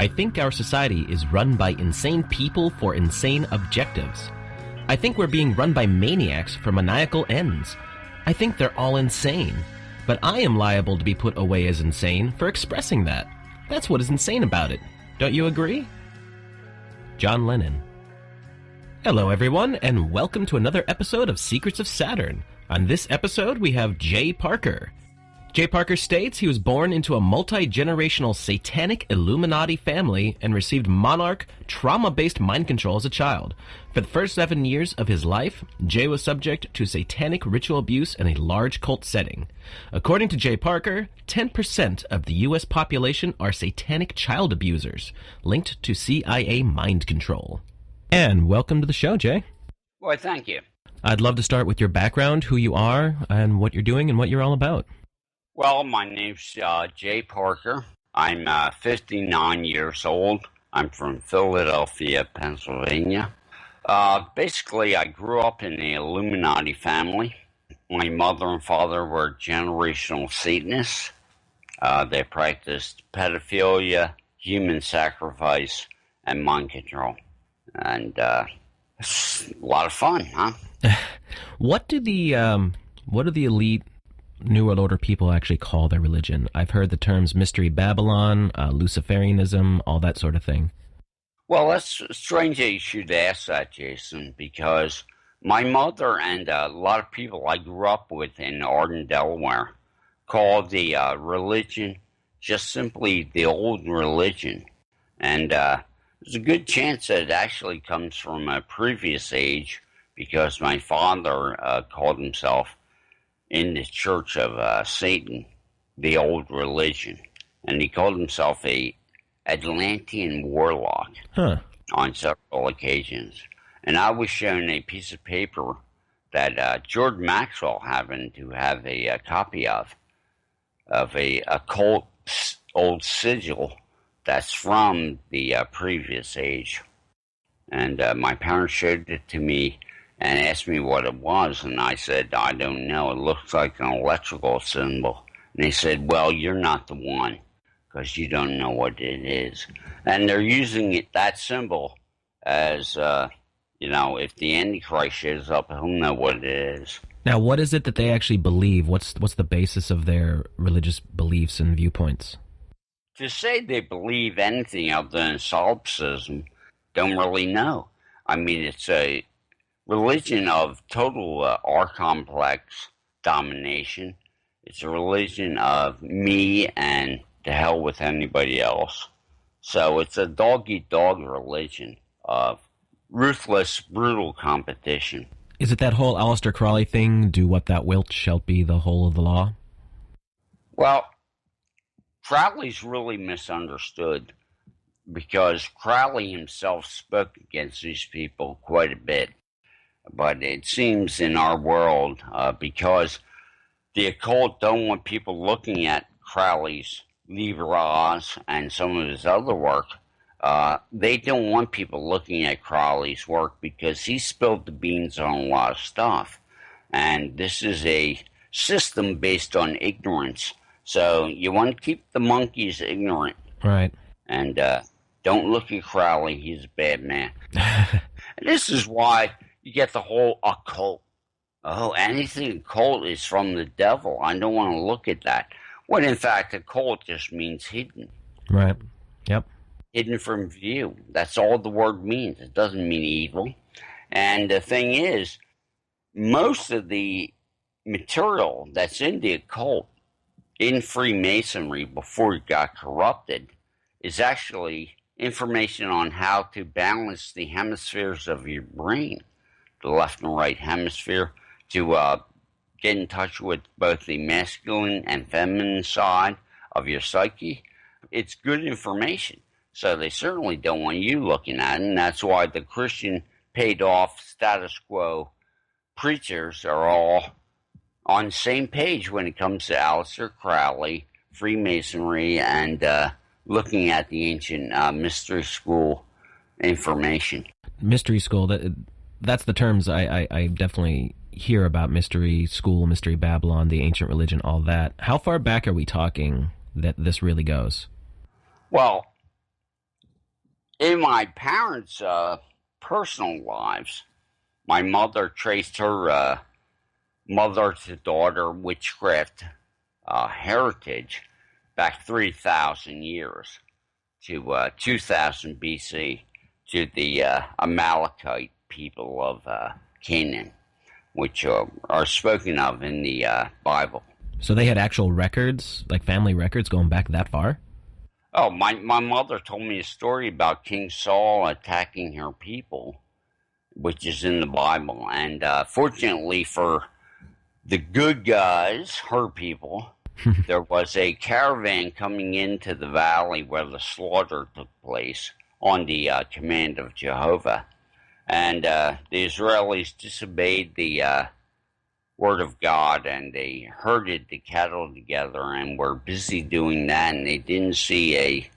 I think our society is run by insane people for insane objectives. I think we're being run by maniacs for maniacal ends. I think they're all insane. But I am liable to be put away as insane for expressing that. That's what is insane about it. Don't you agree? John Lennon. Hello everyone, and welcome to another episode of Secrets of Saturn. On this episode, we have Jay Parker. Jay Parker states he was born into a multi-generational Satanic Illuminati family and received monarch, trauma-based mind control as a child. For the first 7 years of his life, Jay was subject to satanic ritual abuse in a large cult setting. According to Jay Parker, 10% of the U.S. population are satanic child abusers, linked to CIA mind control. And welcome to the show, Jay. Well, thank you. I'd love to start with your background, who you are, and what you're doing, and what you're all about. Well, my name's Jay Parker. I'm 59 years old. I'm from Philadelphia, Pennsylvania. Basically, I grew up in the Illuminati family. My mother and father were generational Satanists. They practiced pedophilia, human sacrifice, and mind control. And it's a lot of fun, huh? What do the elite New World Order people actually call their religion? I've heard the terms Mystery Babylon, Luciferianism, all that sort of thing. Well, that's strange that you should ask that, Jason, because my mother and a lot of people I grew up with in Arden, Delaware, called the religion just simply the old religion. And there's a good chance that it actually comes from a previous age, because my father called himself in the Church of Satan, the old religion. And he called himself a Atlantean warlock on several occasions. And I was shown a piece of paper that George Maxwell happened to have a copy of a occult old sigil that's from the previous age. And my parents showed it to me and asked me what it was, and I said, I don't know, it looks like an electrical symbol. And they said, well, you're not the one, because you don't know what it is. And they're using that symbol as, if the Antichrist shows up, he'll know what it is. Now, what is it that they actually believe? What's the basis of their religious beliefs and viewpoints? To say they believe anything other than solipsism, don't really know. I mean, it's a religion of total R-complex domination. It's a religion of me and to hell with anybody else. So it's a dog-eat-dog religion of ruthless, brutal competition. Is it that whole Aleister Crowley thing, do what thou wilt shall be the whole of the law? Well, Crowley's really misunderstood, because Crowley himself spoke against these people quite a bit. But it seems in our world, because the occult don't want people looking at Crowley's Livres and some of his other work, they don't want people looking at Crowley's work because he spilled the beans on a lot of stuff. And this is a system based on ignorance. So you want to keep the monkeys ignorant. Right. And don't look at Crowley, he's a bad man. And this is why you get the whole occult. Oh, anything occult is from the devil. I don't want to look at that. When in fact, occult just means hidden. Right. Yep. Hidden from view. That's all the word means. It doesn't mean evil. And the thing is, most of the material that's in the occult, in Freemasonry before it got corrupted, is actually information on how to balance the hemispheres of your brain, the left and right hemisphere, to get in touch with both the masculine and feminine side of your psyche. It's good information. So they certainly don't want you looking at it, and that's why the Christian paid-off status quo preachers are all on the same page when it comes to Aleister Crowley, Freemasonry, and looking at the ancient mystery school information. Mystery school, that's the terms I definitely hear about. Mystery school, Mystery Babylon, the ancient religion, all that. How far back are we talking that this really goes? Well, In my parents' personal lives, my mother traced her mother to daughter witchcraft heritage back 3,000 years to 2000 BC to the Amalekite people of Canaan, which are spoken of in the Bible. So they had actual records, like family records, going back that far? Oh, my mother told me a story about King Saul attacking her people, which is in the Bible. And fortunately for the good guys, her people, there was a caravan coming into the valley where the slaughter took place on the command of Jehovah. And the Israelis disobeyed the word of God, and they herded the cattle together and were busy doing that, and they didn't see a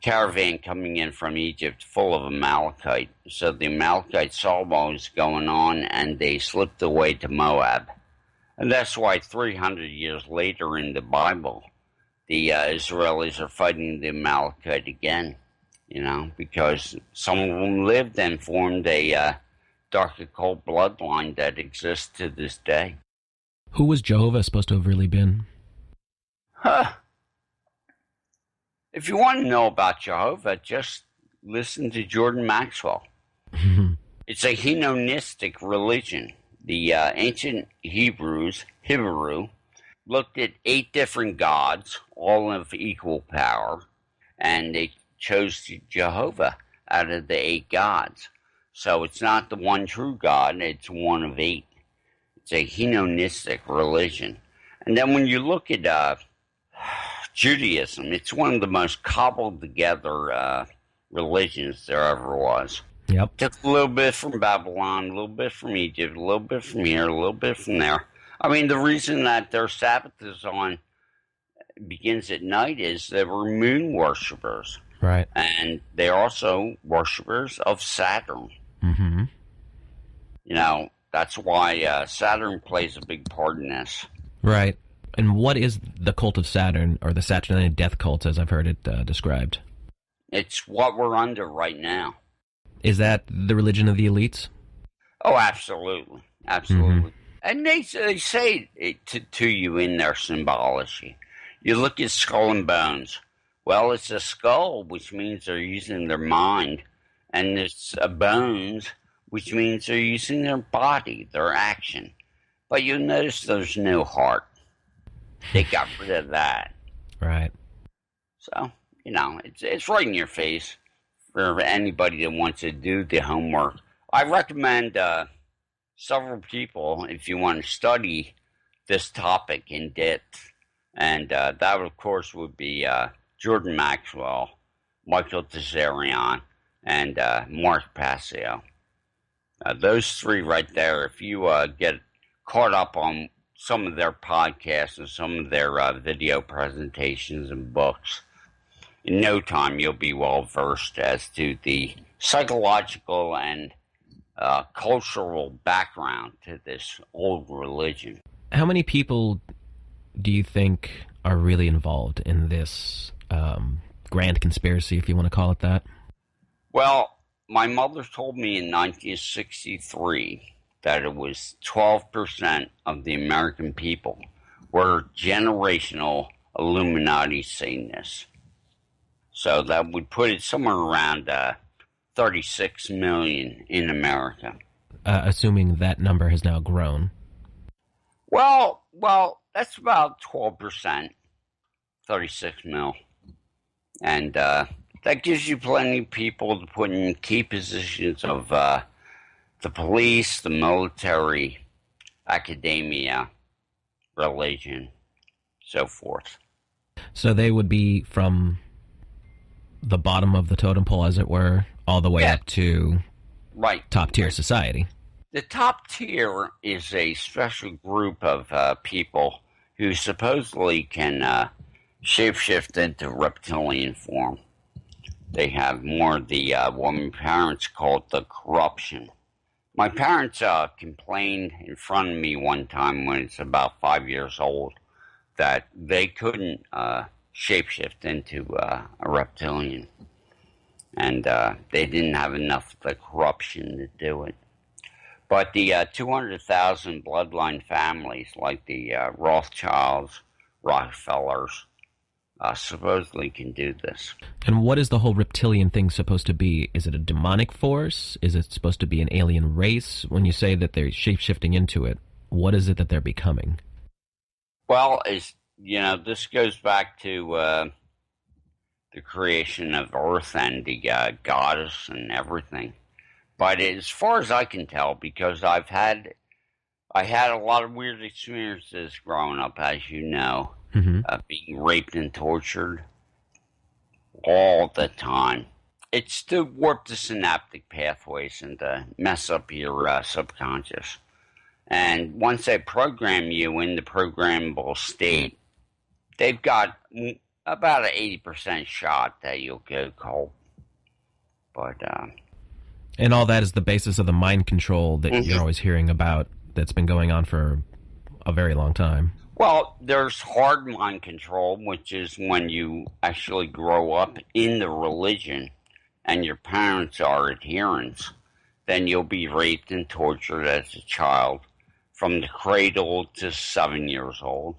caravan coming in from Egypt full of Amalekite. So the Amalekites saw what was going on, and they slipped away to Moab. And that's why 300 years later in the Bible, the Israelis are fighting the Amalekite again, because some of them lived and formed a dark occult bloodline that exists to this day. Who was Jehovah supposed to have really been? If you want to know about Jehovah, just listen to Jordan Maxwell. It's a Henonistic religion. The ancient Hebrew, looked at 8 different gods, all of equal power, and they chose Jehovah out of the 8 gods. So it's not the one true God, it's one of 8. It's a Henonistic religion. And then when you look at Judaism, it's one of the most cobbled together religions there ever was. Yep. Took a little bit from Babylon, a little bit from Egypt, a little bit from here, a little bit from there. I mean, the reason that their Sabbath begins at night is they were moon worshippers. Right. And they're also worshippers of Saturn. Mm-hmm. That's why Saturn plays a big part in this. Right. And what is the cult of Saturn, or the Saturnine death cult, as I've heard it described? It's what we're under right now. Is that the religion of the elites? Oh, absolutely. Absolutely. Mm-hmm. And they say it to you in their symbology. You look at skull and bones. Well, it's a skull, which means they're using their mind. And it's a bones, which means they're using their body, their action. But you'll notice there's no heart. They got rid of that. Right. So, it's right in your face for anybody that wants to do the homework. I recommend several people, if you want to study this topic in depth, and that, of course, would be Jordan Maxwell, Michael Tessarion, and Mark Passio. Those 3 right there, if you get caught up on some of their podcasts and some of their video presentations and books, in no time you'll be well versed as to the psychological and cultural background to this old religion. How many people do you think are really involved in this grand conspiracy, if you want to call it that? Well, my mother told me in 1963 that it was 12% of the American people were generational Illuminati Satanists. So that would put it somewhere around 36 million in America. Assuming that number has now grown. Well, that's about 12%, 36 mil. And that gives you plenty of people to put in key positions of the police, the military, academia, religion, so forth. So they would be from the bottom of the totem pole, as it were, all the way up to top-tier society. The top tier is a special group of people who supposedly can shapeshift into reptilian form. They have more of the what my parents called the corruption. My parents complained in front of me one time when it's about 5 years old that they couldn't shapeshift into a reptilian. and they didn't have enough of the corruption to do it. But the 200,000 bloodline families, like the Rothschilds, Rockefellers, supposedly can do this. And what is the whole reptilian thing supposed to be? Is it a demonic force? Is it supposed to be an alien race? When you say that they're shape-shifting into it, what is it that they're becoming? Well, this goes back to the creation of Earth and the goddess and everything. But as far as I can tell, because I had a lot of weird experiences growing up, as you know, being raped and tortured all the time. It's to warp the synaptic pathways and to mess up your subconscious. And once they program you in the programmable state, they've got about an 80% shot that you'll go cold. But and all that is the basis of the mind control that you're always hearing about that's been going on for a very long time. Well, there's hard mind control, which is when you actually grow up in the religion and your parents are adherents. Then you'll be raped and tortured as a child from the cradle to 7 years old.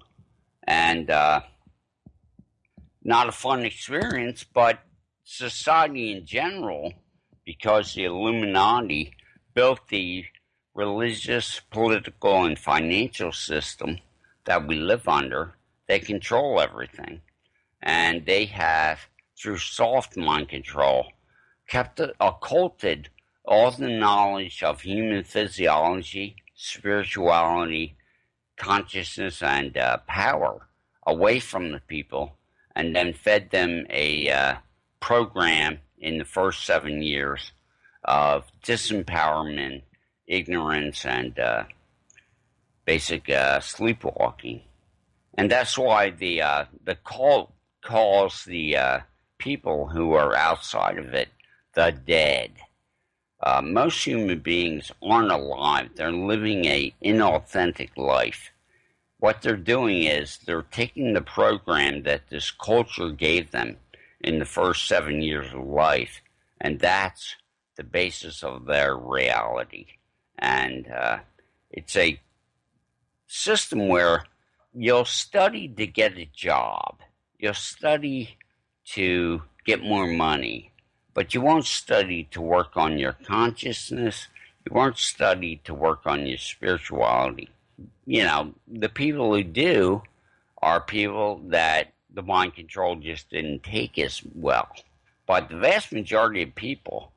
And not a fun experience, but society in general, because the Illuminati built the religious, political, and financial system that we live under, they control everything. And they have, through soft mind control, kept occulted all the knowledge of human physiology, spirituality, consciousness, and power away from the people, and then fed them a program in the first 7 years of disempowerment, ignorance, and basic sleepwalking. And that's why the cult calls the people who are outside of it the dead. Most human beings aren't alive. They're living an inauthentic life. What they're doing is they're taking the program that this culture gave them in the first 7 years of life, and that's the basis of their reality. And it's a system where you'll study to get a job. You'll study to get more money. But you won't study to work on your consciousness. You won't study to work on your spirituality. You know, the people who do are people that the mind control just didn't take as well. But the vast majority of people,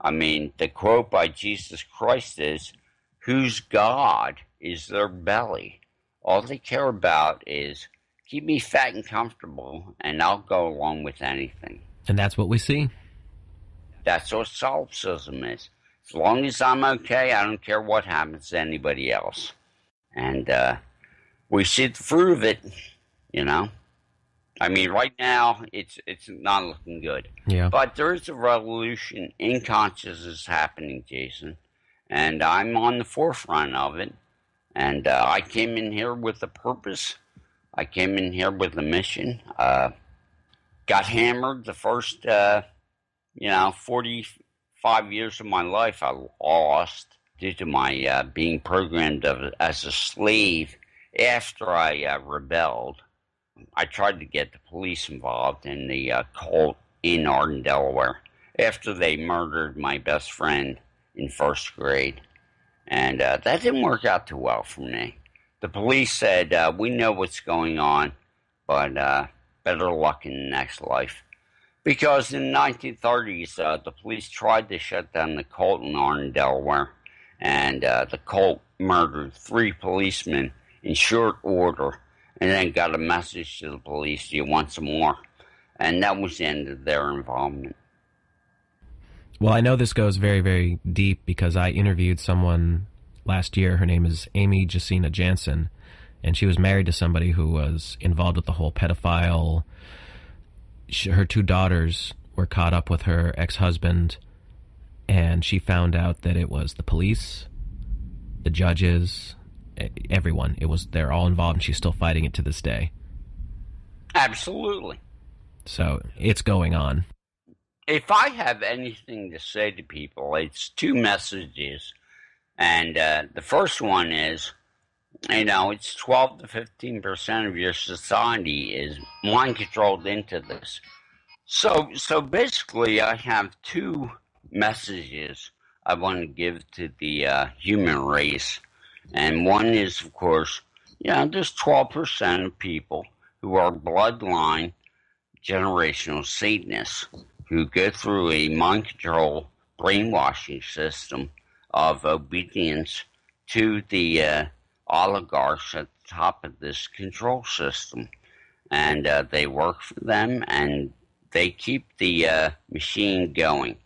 I mean, the quote by Jesus Christ is, whose God is their belly. All they care about is, keep me fat and comfortable, and I'll go along with anything. And that's what we see. That's what solipsism is. As long as I'm okay, I don't care what happens to anybody else. And we see the fruit of it, you know. I mean, right now, it's not looking good. Yeah. But there is a revolution in consciousness happening, Jason. And I'm on the forefront of it. And I came in here with a purpose. I came in here with a mission. Got hammered the first, 45 years of my life I lost due to my being programmed as a slave after I rebelled. I tried to get the police involved in the cult in Arden, Delaware, after they murdered my best friend in first grade. And that didn't work out too well for me. The police said, we know what's going on, but better luck in the next life. Because in the 1930s, the police tried to shut down the cult in Arden, Delaware, and the cult murdered 3 policemen in short order, and then got a message to the police, do you want some more? And that was the end of their involvement. Well, I know this goes very, very deep because I interviewed someone last year. Her name is Amy Jacina Jansen, and she was married to somebody who was involved with the whole pedophile. Her 2 daughters were caught up with her ex-husband, and she found out that it was the police, the judges, everyone. They're all involved, and she's still fighting it to this day. Absolutely. So it's going on. if I have anything to say to people, it's two messages. And the first one is, it's 12 to 15% of your society is mind controlled into this. So basically, I have two messages I want to give to the human race. And one is, of course, there's 12% of people who are bloodline generational Satanists who go through a mind control brainwashing system of obedience to the oligarchs at the top of this control system. And they work for them, and they keep the machine going.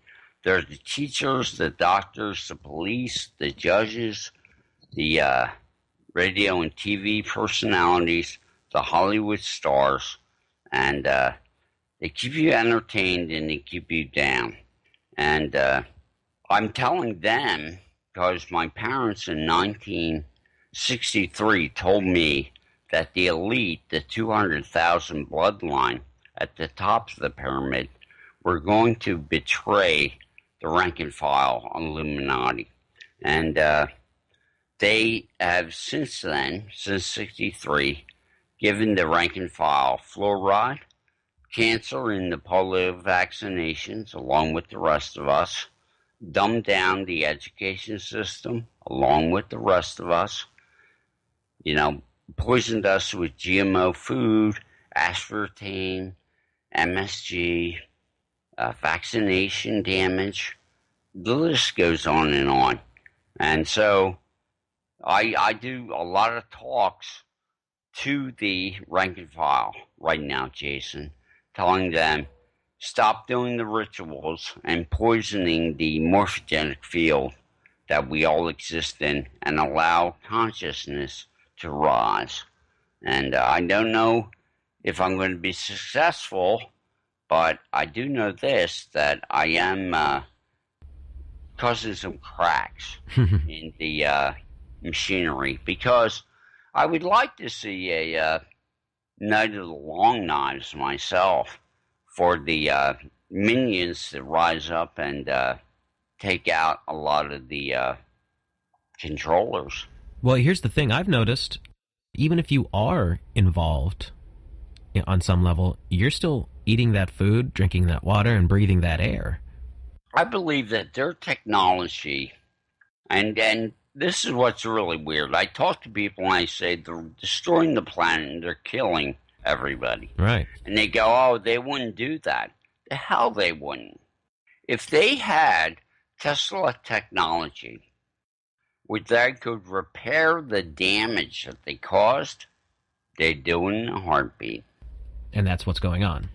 There's the teachers, the doctors, the police, the judges, the radio and TV personalities, the Hollywood stars, and they keep you entertained and they keep you down. And I'm telling them because my parents in 1963 told me that the elite, the 200,000 bloodline at the top of the pyramid, were going to betray the rank and file Illuminati. And they have since then, since 63, given the rank and file fluoride, cancer, and the polio vaccinations, along with the rest of us, dumbed down the education system, along with the rest of us, poisoned us with GMO food, aspartame, MSG, vaccination damage. The list goes on and on. And so I do a lot of talks to the rank and file right now, Jason, telling them stop doing the rituals and poisoning the morphogenic field that we all exist in and allow consciousness to rise. And I don't know if I'm going to be successful, but I do know this, that I am causing some cracks in the machinery, because I would like to see a Night of the Long Knives myself for the minions to rise up and take out a lot of the controllers. Well, here's the thing I've noticed. Even if you are involved on some level, you're still eating that food, drinking that water, and breathing that air. I believe that their technology, and this is what's really weird. I talk to people and I say they're destroying the planet and they're killing everybody. Right. And they go, oh, they wouldn't do that. The hell they wouldn't. If they had Tesla technology, which that could repair the damage that they caused, they'd do it in a heartbeat. And that's what's going on.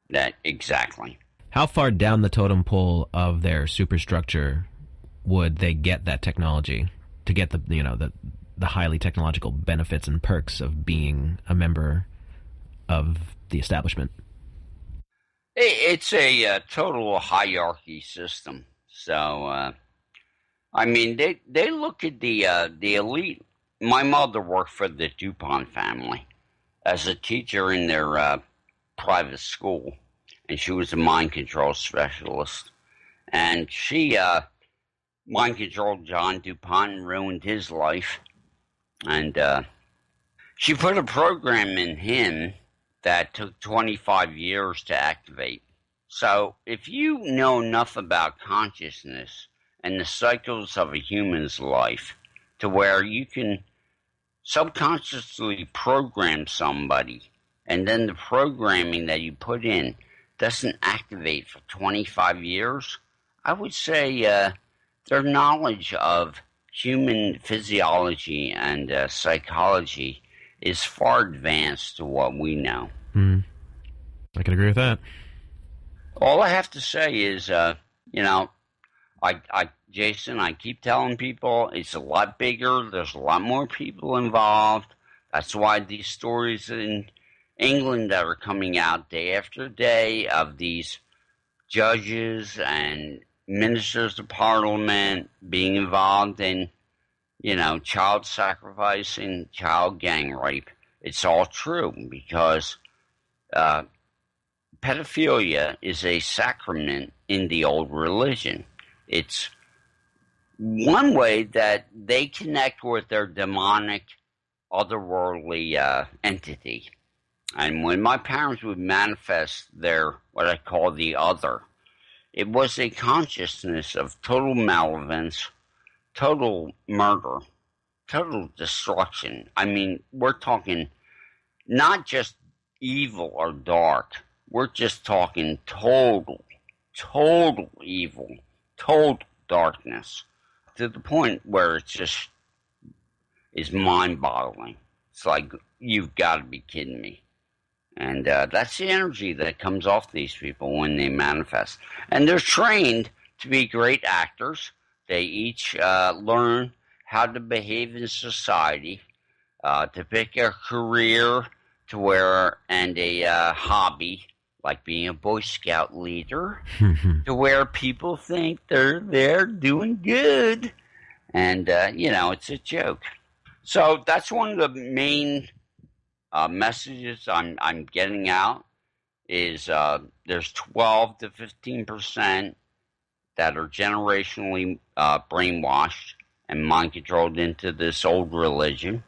That exactly. How far down the totem pole of their superstructure would they get that technology to get the highly technological benefits and perks of being a member of the establishment? It's a total hierarchy system. So, I mean, they look at the elite. My mother worked for the DuPont family as a teacher in their private school, and she was a mind control specialist. And she mind controlled John DuPont and ruined his life. And she put a program in him that took 25 years to activate. So if you know enough about consciousness and the cycles of a human's life to where you can subconsciously program somebody, and then the programming that you put in doesn't activate for 25 years, I would say their knowledge of human physiology and psychology is far advanced to what we know. I can agree with that. All I have to say is, Jason, I keep telling people it's a lot bigger. There's a lot more people involved. That's why these stories in England that are coming out day after day of these judges and ministers of parliament being involved in, child sacrifice and child gang rape. It's all true because pedophilia is a sacrament in the old religion. It's one way that they connect with their demonic, otherworldly entity. And when my parents would manifest their, what I call the other, it was a consciousness of total malevolence, total murder, total destruction. I mean, we're talking not just evil or dark. We're just talking total evil, total darkness, to the point where it just is mind-boggling. It's like, you've got to be kidding me. And that's the energy that comes off these people when they manifest. And they're trained to be great actors. They each learn how to behave in society, to pick a career to where, and a hobby, like being a Boy Scout leader, to where people think they're doing good. And, it's a joke. So that's one of the main messages I'm getting out is there's 12 to 15% that are generationally brainwashed and mind controlled into this old religion,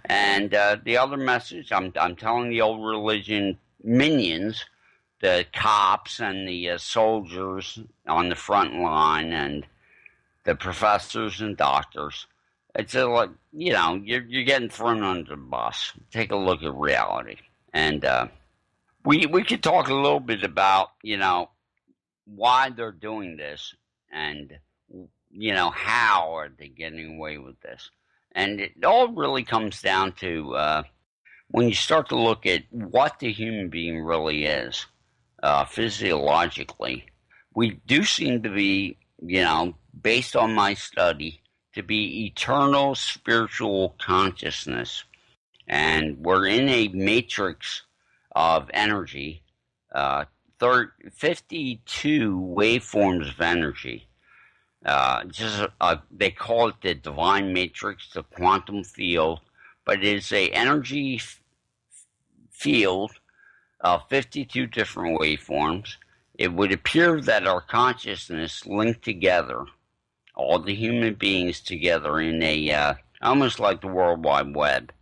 and the other message I'm telling the old religion minions, the cops and the soldiers on the front line, and the professors and doctors. It's like, you're getting thrown under the bus. Take a look at reality. And we could talk a little bit about, why they're doing this and, how are they getting away with this. And it all really comes down to when you start to look at what the human being really is, physiologically, we do seem to be, based on my study, to be eternal spiritual consciousness. And we're in a matrix of energy, 52 waveforms of energy. They call it the divine matrix, the quantum field, but it's a energy field of 52 different waveforms. It would appear that our consciousness linked together, all the human beings together in a, almost like the World Wide Web,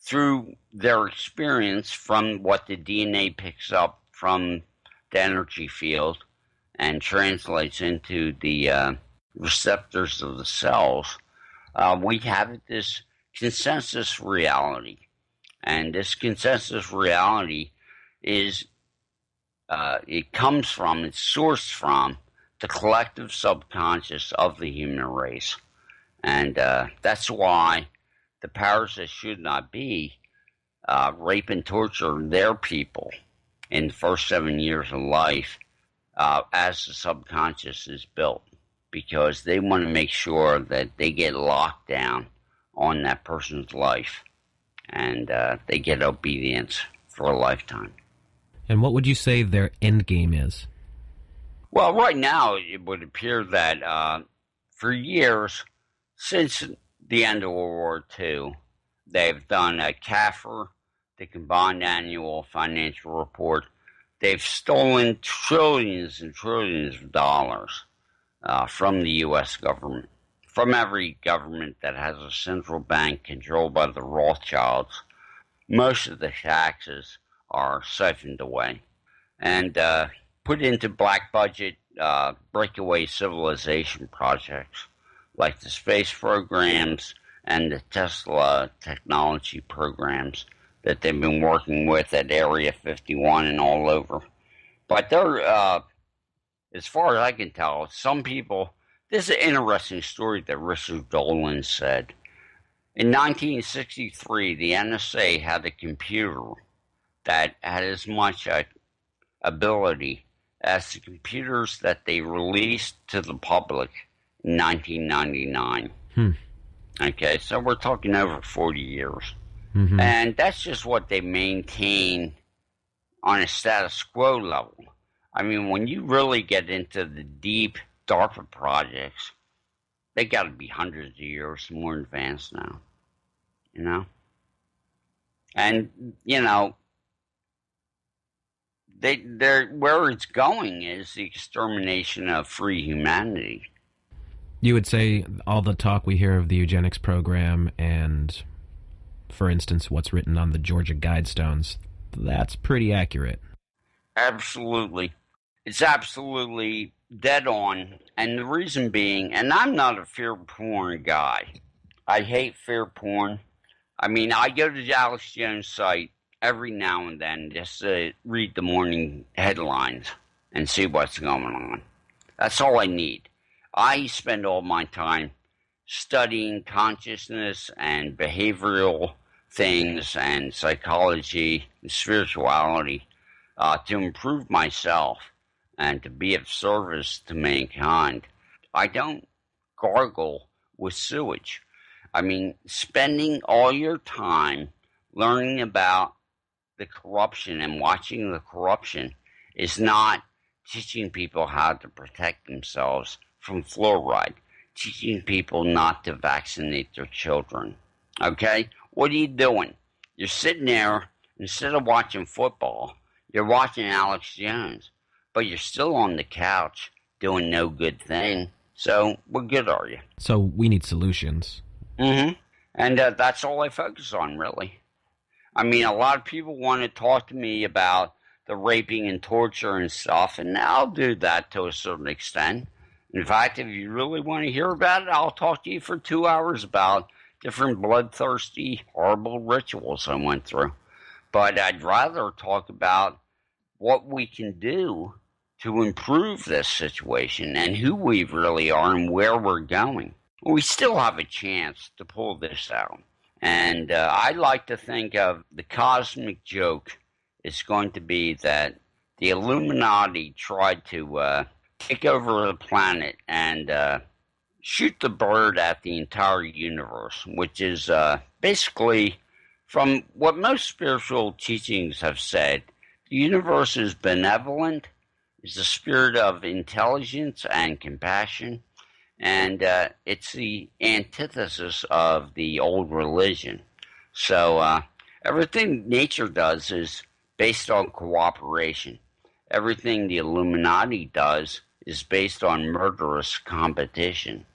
through their experience from what the DNA picks up from the energy field and translates into the receptors of the cells. We have this consensus reality. And this consensus reality is, it's sourced from the collective subconscious of the human race. And that's why the powers that should not be rape and torture their people in the first 7 years of life as the subconscious is built, because they want to make sure that they get locked down on that person's life and they get obedience for a lifetime. And what would you say their end game is? Well, right now, it would appear that for years, since the end of World War II, they've done a CAFR, the Combined Annual Financial Report. They've stolen trillions and trillions of dollars from the U.S. government, from every government that has a central bank controlled by the Rothschilds. Most of the taxes are siphoned away and put into black budget breakaway civilization projects like the space programs and the Tesla technology programs that they've been working with at Area 51 and all over. But they're, as far as I can tell, some people, this is an interesting story that Richard Dolan said. In 1963, the NSA had a computer that had as much ability as the computers that they released to the public in 1999. Okay, so we're talking over 40 years. Mm-hmm. And that's just what they maintain on a status quo level. I mean, when you really get into the deep DARPA projects, they got to be hundreds of years more advanced now, And, they're where it's going is the extermination of free humanity. You would say all the talk we hear of the eugenics program and, for instance, what's written on the Georgia Guidestones, that's pretty accurate. Absolutely. It's absolutely dead on. And the reason being, and I'm not a fear porn guy. I hate fear porn. I mean, I go to the Alex Jones site every now and then just to read the morning headlines and see what's going on. That's all I need. I spend all my time studying consciousness and behavioral things and psychology and spirituality to improve myself and to be of service to mankind. I don't gargle with sewage. I mean, spending all your time learning about the corruption and watching the corruption is not teaching people how to protect themselves from fluoride, teaching people not to vaccinate their children. Okay? What are you doing? You're sitting there, instead of watching football, you're watching Alex Jones, but you're still on the couch doing no good thing. So, what good are you? So we need solutions. Mm-hmm. And that's all I focus on, really. I mean, a lot of people want to talk to me about the raping and torture and stuff, and I'll do that to a certain extent. In fact, if you really want to hear about it, I'll talk to you for 2 hours about different bloodthirsty, horrible rituals I went through. But I'd rather talk about what we can do to improve this situation and who we really are and where we're going. We still have a chance to pull this out. And I like to think of the cosmic joke is going to be that the Illuminati tried to take over the planet and shoot the bird at the entire universe, which is basically, from what most spiritual teachings have said, the universe is benevolent, is a spirit of intelligence and compassion, and it's the antithesis of the old religion. So everything nature does is based on cooperation. Everything the Illuminati does is based on murderous competition.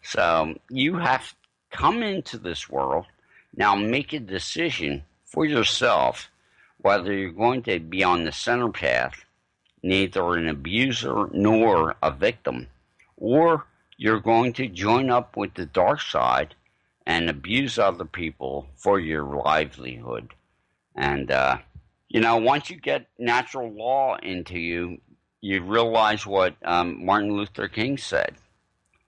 So you have to come into this world, now make a decision for yourself whether you're going to be on the center path, neither an abuser nor a victim, or you're going to join up with the dark side and abuse other people for your livelihood. And, once you get natural law into you, you realize what Martin Luther King said.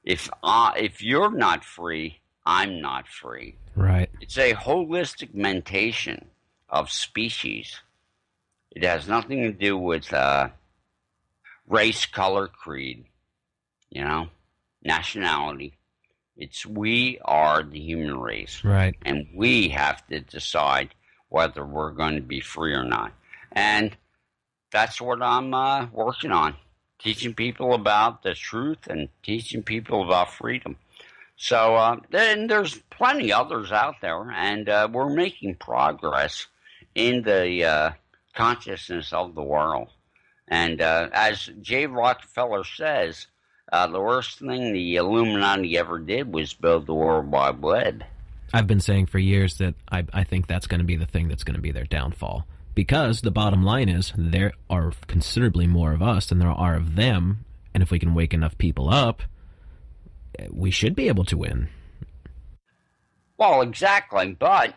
If you're not free, I'm not free. Right. It's a holistic mentation of species. It has nothing to do with race, color, creed, nationality. It's we are the human race. Right. And we have to decide whether we're going to be free or not. And that's what I'm working on, teaching people about the truth and teaching people about freedom. So then there's plenty others out there, and we're making progress in the consciousness of the world. And as J. Rockefeller says, the worst thing the Illuminati ever did was build the World Wide Web. I've been saying for years that I think that's going to be the thing that's going to be their downfall. Because the bottom line is there are considerably more of us than there are of them, and if we can wake enough people up, we should be able to win. Well, exactly, but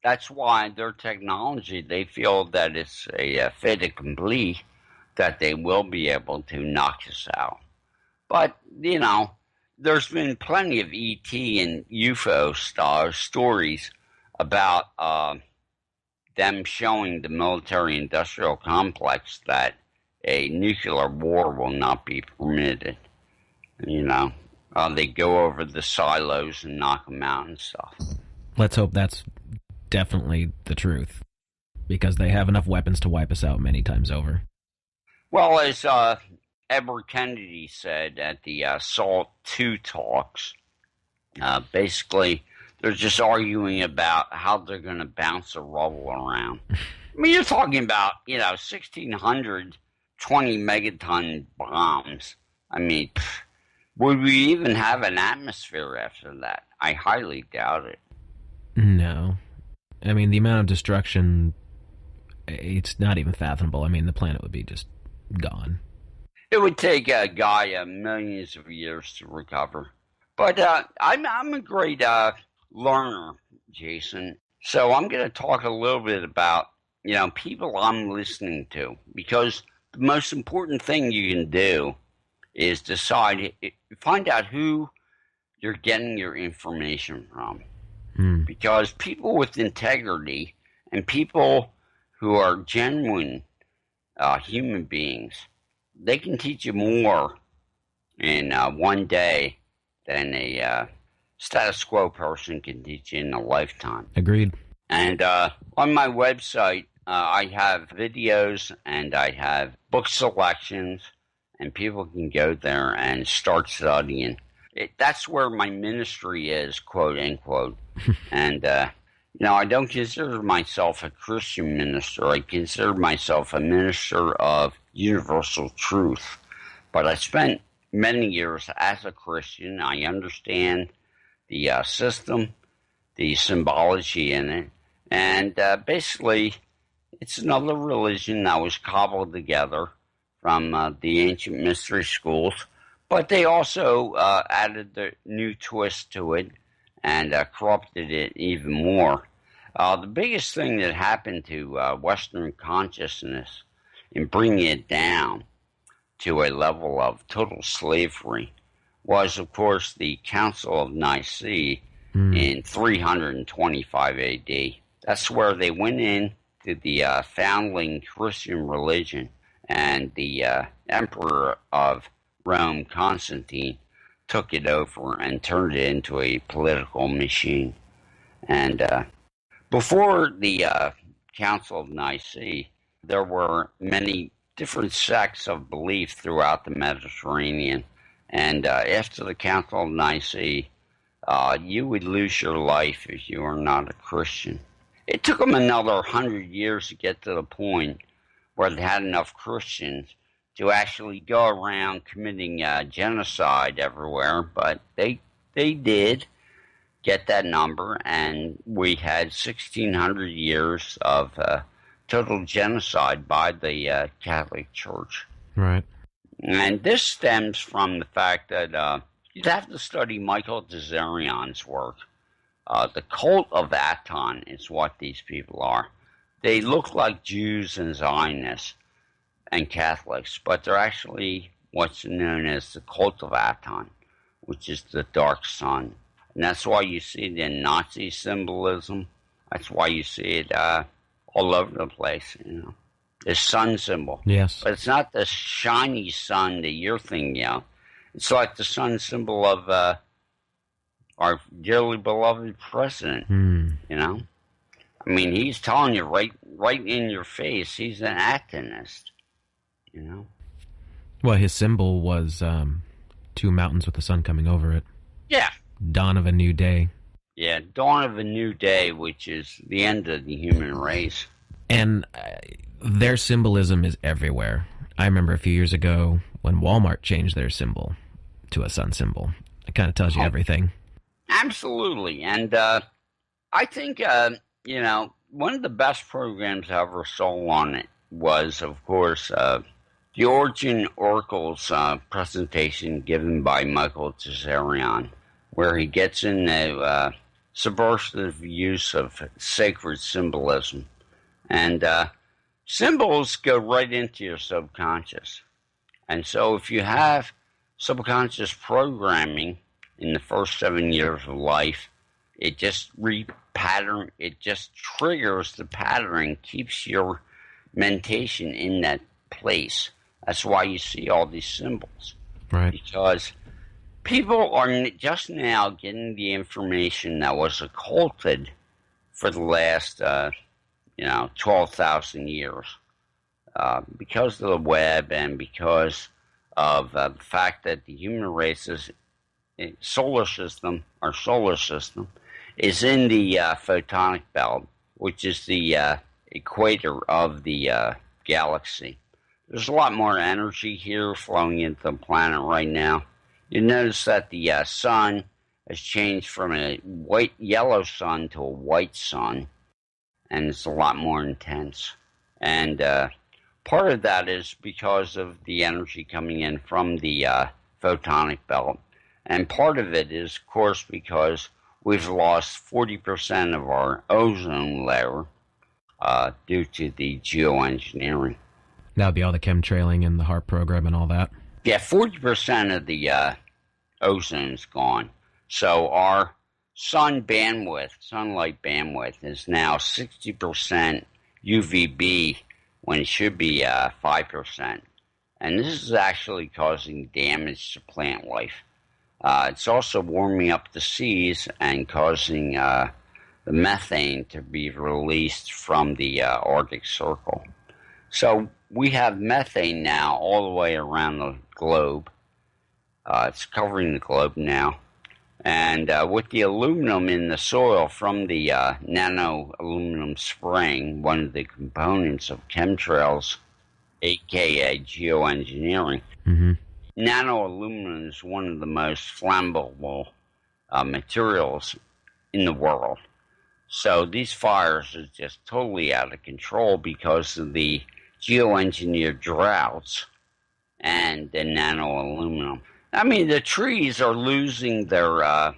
that's why their technology, they feel that it's a fait accompli, that they will be able to knock us out. But, there's been plenty of ET and UFO stories about them showing the military-industrial complex that a nuclear war will not be permitted. They go over the silos and knock them out and stuff. Let's hope that's definitely the truth, because they have enough weapons to wipe us out many times over. Well, as Edward Kennedy said at the SALT II talks, basically they're just arguing about how they're going to bounce the rubble around. I mean, you're talking about, 1,600 20 megaton bombs. I mean, would we even have an atmosphere after that? I highly doubt it. No. I mean, the amount of destruction, it's not even fathomable. I mean, the planet would be just gone. It would take a guy millions of years to recover. But I'm a great learner, Jason. So I'm going to talk a little bit about, people I'm listening to. Because the most important thing you can do is find out who you're getting your information from. Because people with integrity and people who are genuine human beings, they can teach you more in one day than a status quo person can teach you in a lifetime. Agreed. And on my website, I have videos and I have book selections, and people can go there and start studying. That's where my ministry is, quote unquote. And, I don't consider myself a Christian minister. I consider myself a minister of universal truth. But I spent many years as a Christian. I understand the system, the symbology in it. And basically, it's another religion that was cobbled together from the ancient mystery schools. But they also added the new twist to it and corrupted it even more. The biggest thing that happened to Western consciousness in bringing it down to a level of total slavery was, of course, the Council of Nicaea in 325 AD. That's where they went in to the founding Christian religion, and the Emperor of Rome, Constantine, took it over and turned it into a political machine. And before the Council of Nicaea, there were many different sects of belief throughout the Mediterranean. And after the Council of Nicaea, you would lose your life if you were not a Christian. It took them another 100 years to get to the point where they had enough Christians to actually go around committing genocide everywhere, but they did get that number, and we had 1,600 years of total genocide by the Catholic Church. Right. And this stems from the fact that you'd have to study Michael Tsarion's work. The cult of Aton is what these people are. They look like Jews and Zionists and Catholics, but they're actually what's known as the cult of Aton, which is the dark sun. And that's why you see it in Nazi symbolism. That's why you see it all over the place, The sun symbol. Yes. But it's not the shiny sun that you're thinking of. It's like the sun symbol of our dearly beloved president, I mean, he's telling you right in your face, he's an Atonist, Well, his symbol was two mountains with the sun coming over it. Yeah. Dawn of a new day. Yeah, dawn of a new day, which is the end of the human race. And their symbolism is everywhere. I remember a few years ago when Walmart changed their symbol to a sun symbol. It kind of tells you everything. Absolutely. And I think, one of the best programs I ever saw on it was, of course, the Origin Oracle's presentation given by Michael Tsarion, where he gets into subversive use of sacred symbolism. And symbols go right into your subconscious. And so if you have subconscious programming in the first 7 years of life, it just it just triggers the pattern, keeps your mentation in that place. That's why you see all these symbols. Right. Because people are just now getting the information that was occulted for the last, 12,000 years. Because of the web and because of the fact that the human race's solar system is in the photonic belt, which is the equator of the galaxy. There's a lot more energy here flowing into the planet right now. You notice that the sun has changed from a yellow sun to a white sun, and it's a lot more intense. And part of that is because of the energy coming in from the photonic belt. And part of it is, of course, because we've lost 40% of our ozone layer due to the geoengineering. That would be all the chemtrailing and the HARP program and all that? Yeah, 40% of the ozone's gone. So our sunlight bandwidth, is now 60% UVB when it should be 5%. And this is actually causing damage to plant life. It's also warming up the seas and causing the methane to be released from the Arctic Circle. So we have methane now all the way around the globe. It's covering the globe now. And with the aluminum in the soil from the nano-aluminum spraying, one of the components of chemtrails, aka geoengineering, nano-aluminum is one of the most flammable materials in the world. So these fires are just totally out of control because of the geoengineered droughts and the nano-aluminum. I mean, the trees are losing their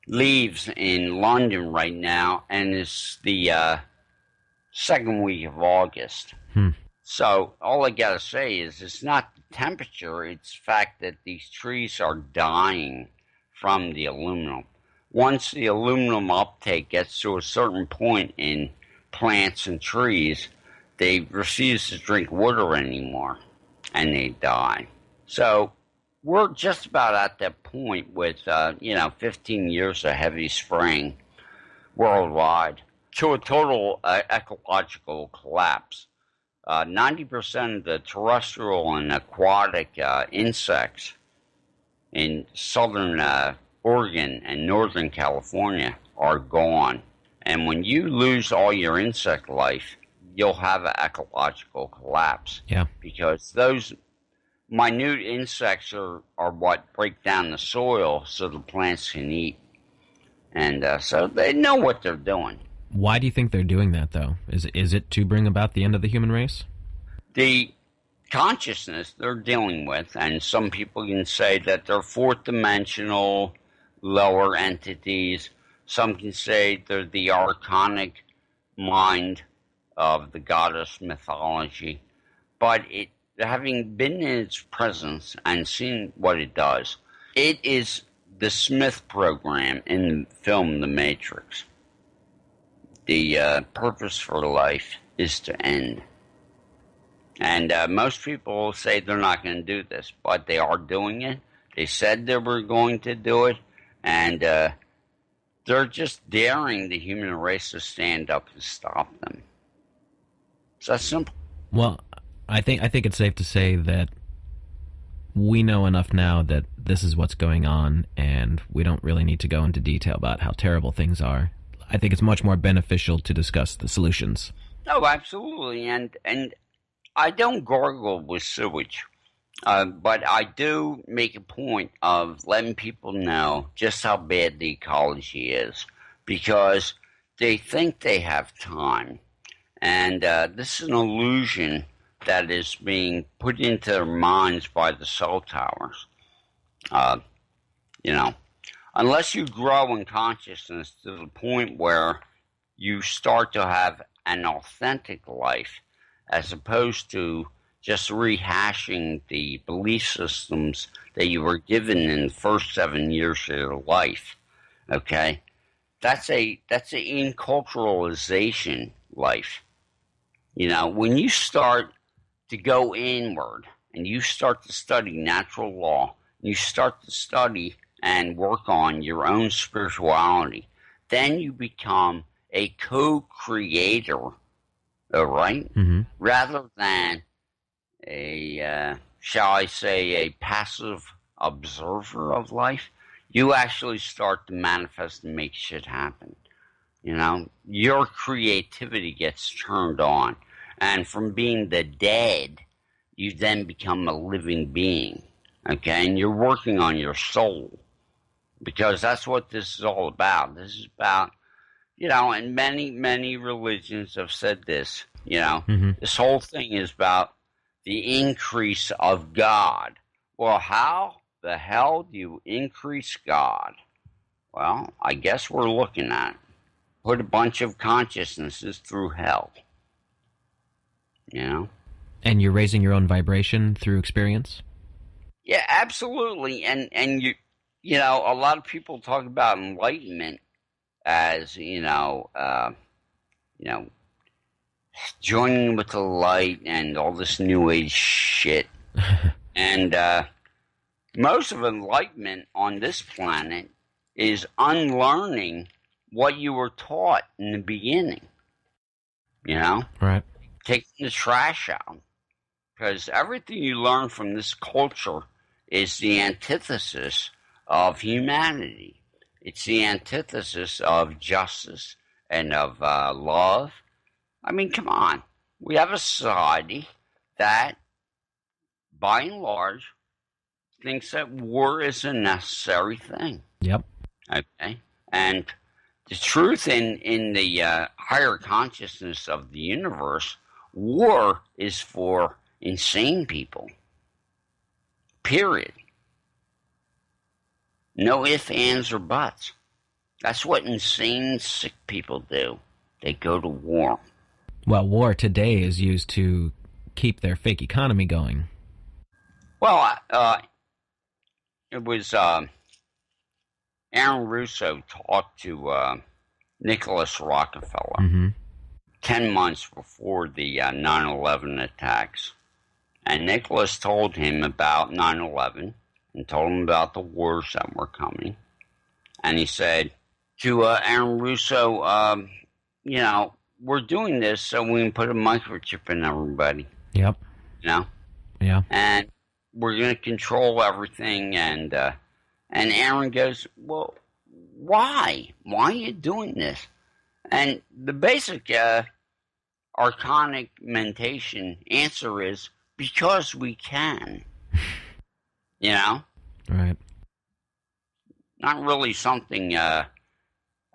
leaves in London right now, and it's the second week of August. So all I gotta say is it's not the temperature, it's the fact that these trees are dying from the aluminum. Once the aluminum uptake gets to a certain point in plants and trees, they refuse to drink water anymore, and they die. So we're just about at that point with, 15 years of heavy spraying worldwide to a total ecological collapse. 90% of the terrestrial and aquatic insects in southern Oregon and northern California are gone. And when you lose all your insect life, you'll have an ecological collapse. Yeah. Because those minute insects are what break down the soil so the plants can eat. And so they know what they're doing. Why do you think they're doing that, though? Is it to bring about the end of the human race? The consciousness they're dealing with, and some people can say that they're fourth-dimensional, lower entities. Some can say they're the archonic mind of the goddess mythology. But having been in its presence and seen what it does, it is the Smith program in the film The Matrix. The purpose for life is to end. And most people say they're not going to do this, but they are doing it. They said they were going to do it, and they're just daring the human race to stand up and stop them. It's that simple. Well, I think it's safe to say that we know enough now that this is what's going on, and we don't really need to go into detail about how terrible things are. I think it's much more beneficial to discuss the solutions. Oh, absolutely, and I don't gargle with sewage, but I do make a point of letting people know just how bad the ecology is, because they think they have time, and this is an illusion that is being put into their minds by the cell towers. Unless you grow in consciousness to the point where you start to have an authentic life, as opposed to just rehashing the belief systems that you were given in the first 7 years of your life. Okay? That's a inculturalization life. When you start to go inward and you start to study natural law, you start to study and work on your own spirituality, then you become a co-creator, all right? Mm-hmm. Rather than a passive observer of life. You actually start to manifest and make shit happen. Your creativity gets turned on. And from being the dead, you then become a living being. Okay? And you're working on your soul. Because that's what this is all about. This is about, and many, many religions have said this, This whole thing is about the increase of God. Well, how the hell do you increase God? Well, I guess we're looking at put a bunch of consciousnesses through hell. And you're raising your own vibration through experience? Yeah, absolutely. And a lot of people talk about enlightenment as, joining with the light and all this new age shit. And most of enlightenment on this planet is unlearning what you were taught in the beginning. Right. Taking the trash out. Because everything you learn from this culture is the antithesis of humanity. It's the antithesis of justice and of love. I mean, come on. We have a society that, by and large, thinks that war is a necessary thing. Yep. Okay? And the truth in the higher consciousness of the universe, war is for insane people. Period. No ifs, ands, or buts. That's what insane, sick people do. They go to war. Well, war today is used to keep their fake economy going. Well, it was Aaron Russo talked to Nicholas Rockefeller 10 months before the 9/11 attacks. And Nicholas told him about 9/11 and told him about the wars that were coming. And he said to Aaron Russo, we're doing this so we can put a microchip in everybody. Yep. Yeah. And we're going to control everything. And Aaron goes, well, why? Why are you doing this? And the basic archonic mentation answer is, because we can. Right. Not really something a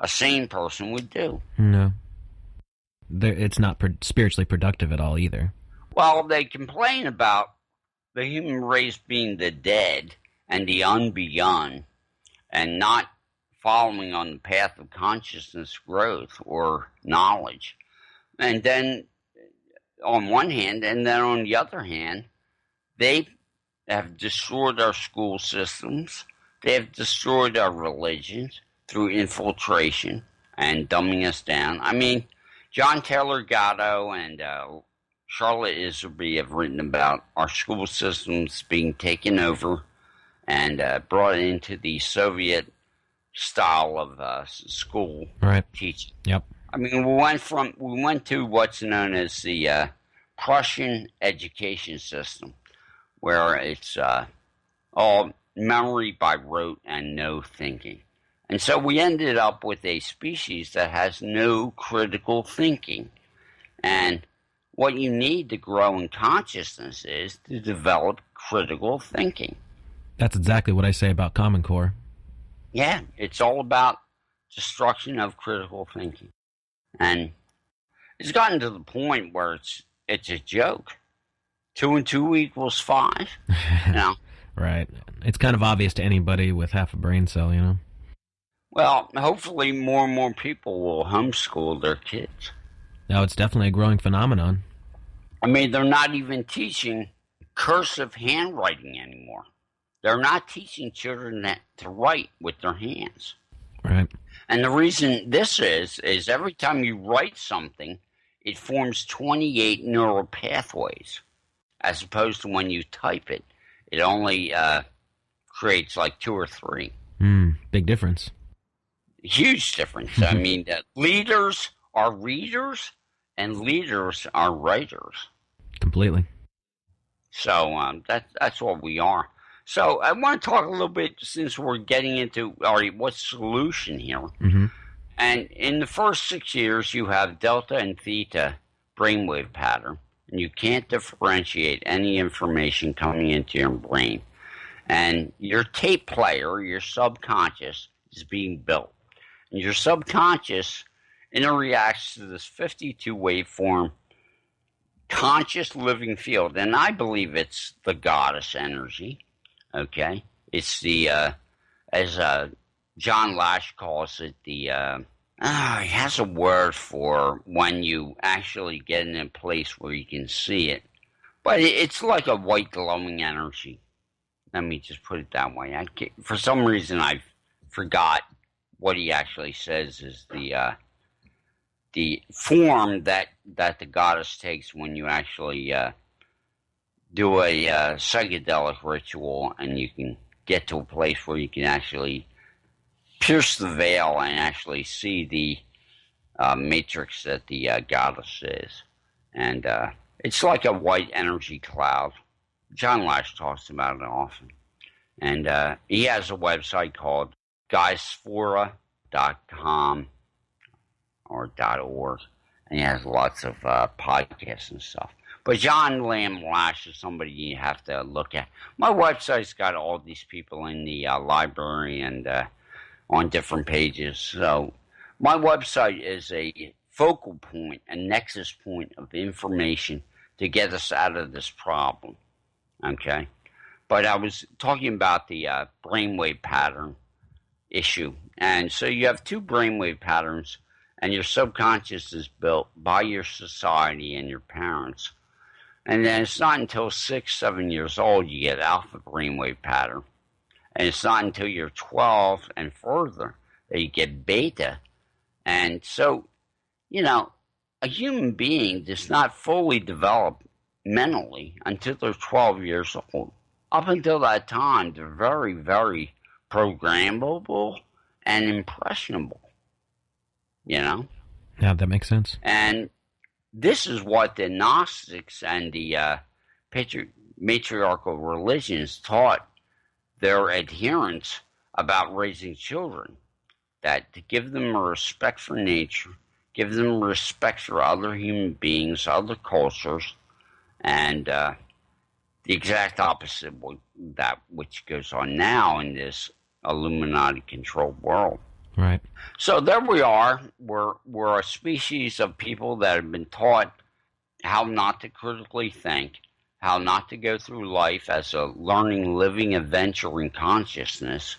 sane person would do. No. It's not spiritually productive at all either. Well, they complain about the human race being the dead and the unbegun and not following on the path of consciousness growth or knowledge. And then on one hand, and then on the other hand, they have destroyed our school systems. They have destroyed our religions through infiltration and dumbing us down. I mean, John Taylor Gatto and Charlotte Iserby have written about our school systems being taken over and brought into the Soviet style of school teaching. Yep. I mean, we went to what's known as the Prussian education system, where it's all memory by rote and no thinking. And so we ended up with a species that has no critical thinking. And what you need to grow in consciousness is to develop critical thinking. That's exactly what I say about Common Core. Yeah, it's all about destruction of critical thinking. And it's gotten to the point where it's a joke. 2 and 2 equals 5. Right. It's kind of obvious to anybody with half a brain cell, Well, hopefully more and more people will homeschool their kids. No, it's definitely a growing phenomenon. I mean, they're not even teaching cursive handwriting anymore. They're not teaching children to write with their hands. Right. And the reason this is every time you write something, it forms 28 neural pathways, as opposed to when you type it. It only creates like 2 or 3. Big difference. Huge difference. I mean, leaders are readers and leaders are writers. Completely. So that's what we are. So I want to talk a little bit, since we're getting into, all right, what's the solution here? And in the first 6 years, you have delta and theta brainwave pattern, and you can't differentiate any information coming into your brain. And your tape player, your subconscious, is being built. And your subconscious interacts to this 52 waveform conscious living field. And I believe it's the goddess energy. Okay? It's the, as John Lash calls it, he has a word for when you actually get in a place where you can see it. But it's like a white glowing energy. Let me just put it that way. For some reason, I forgot what he actually says is the form that the goddess takes when you actually do a psychedelic ritual, and you can get to a place where you can actually pierce the veil and actually see the matrix that the goddess is. And it's like a white energy cloud. John Lash talks about it often. And he has a website called guysphora.com or .org. And he has lots of podcasts and stuff. But John Lamb Lash is somebody you have to look at. My website's got all these people in the library and on different pages. So my website is a focal point, a nexus point of information to get us out of this problem. Okay? But I was talking about the brainwave pattern issue. And so you have two brainwave patterns, and your subconscious is built by your society and your parents. And then it's not until 6, 7 years old you get alpha brainwave pattern. And it's not until you're 12 and further that you get beta. And so, you know, a human being does not fully develop mentally until they're 12 years old. Up until that time, they're very, very programmable and impressionable. You know? Yeah, that makes sense. And this is what the Gnostics and the matriarchal religions taught their adherents about raising children. That to give them a respect for nature, give them respect for other human beings, other cultures, and the exact opposite of that which goes on now in this Illuminati-controlled world. Right. So there we are. We're a species of people that have been taught how not to critically think, how not to go through life as a learning, living adventure in consciousness,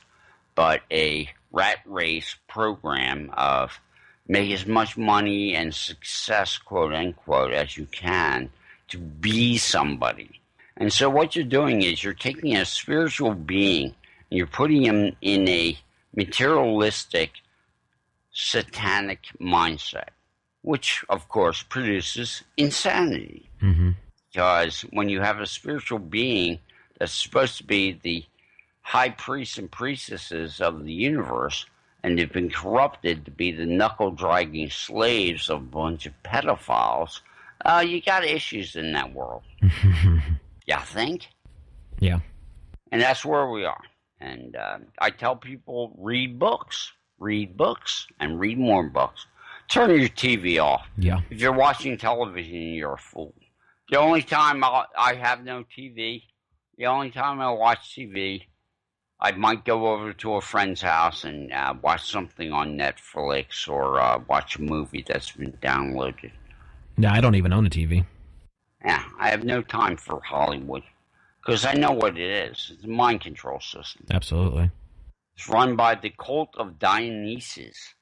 but a rat race program of make as much money and success, quote unquote, as you can to be somebody. And so what you're doing is you're taking a spiritual being and you're putting him in a materialistic, satanic mindset, which, of course, produces insanity. Mm-hmm. Because when you have a spiritual being that's supposed to be the high priests and priestesses of the universe, and they've been corrupted to be the knuckle-dragging slaves of a bunch of pedophiles, you got issues in that world. You think? Yeah. And that's where we are. And I tell people, read books, and read more books. Turn your TV off. Yeah. If you're watching television, you're a fool. The only time I have no TV, the only time I watch TV, I might go over to a friend's house and watch something on Netflix or watch a movie that's been downloaded. No, I don't even own a TV. Yeah, I have no time for Hollywood. Because I know what it is. It's a mind control system. Absolutely. It's run by the cult of Dionysus.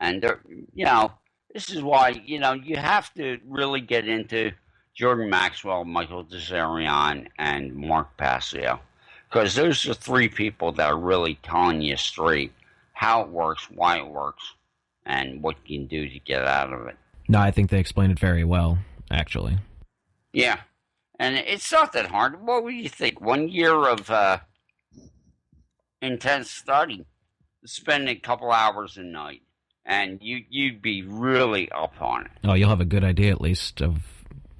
And, this is why, you have to really get into Jordan Maxwell, Michael Desarion, and Mark Passio. Because those are three people that are really telling you straight how it works, why it works, and what you can do to get out of it. No, I think they explain it very well, actually. Yeah. And it's not that hard. What would you think? 1 year of intense study, spend a couple hours a night, and you'd be really up on it. Oh, you'll have a good idea at least of,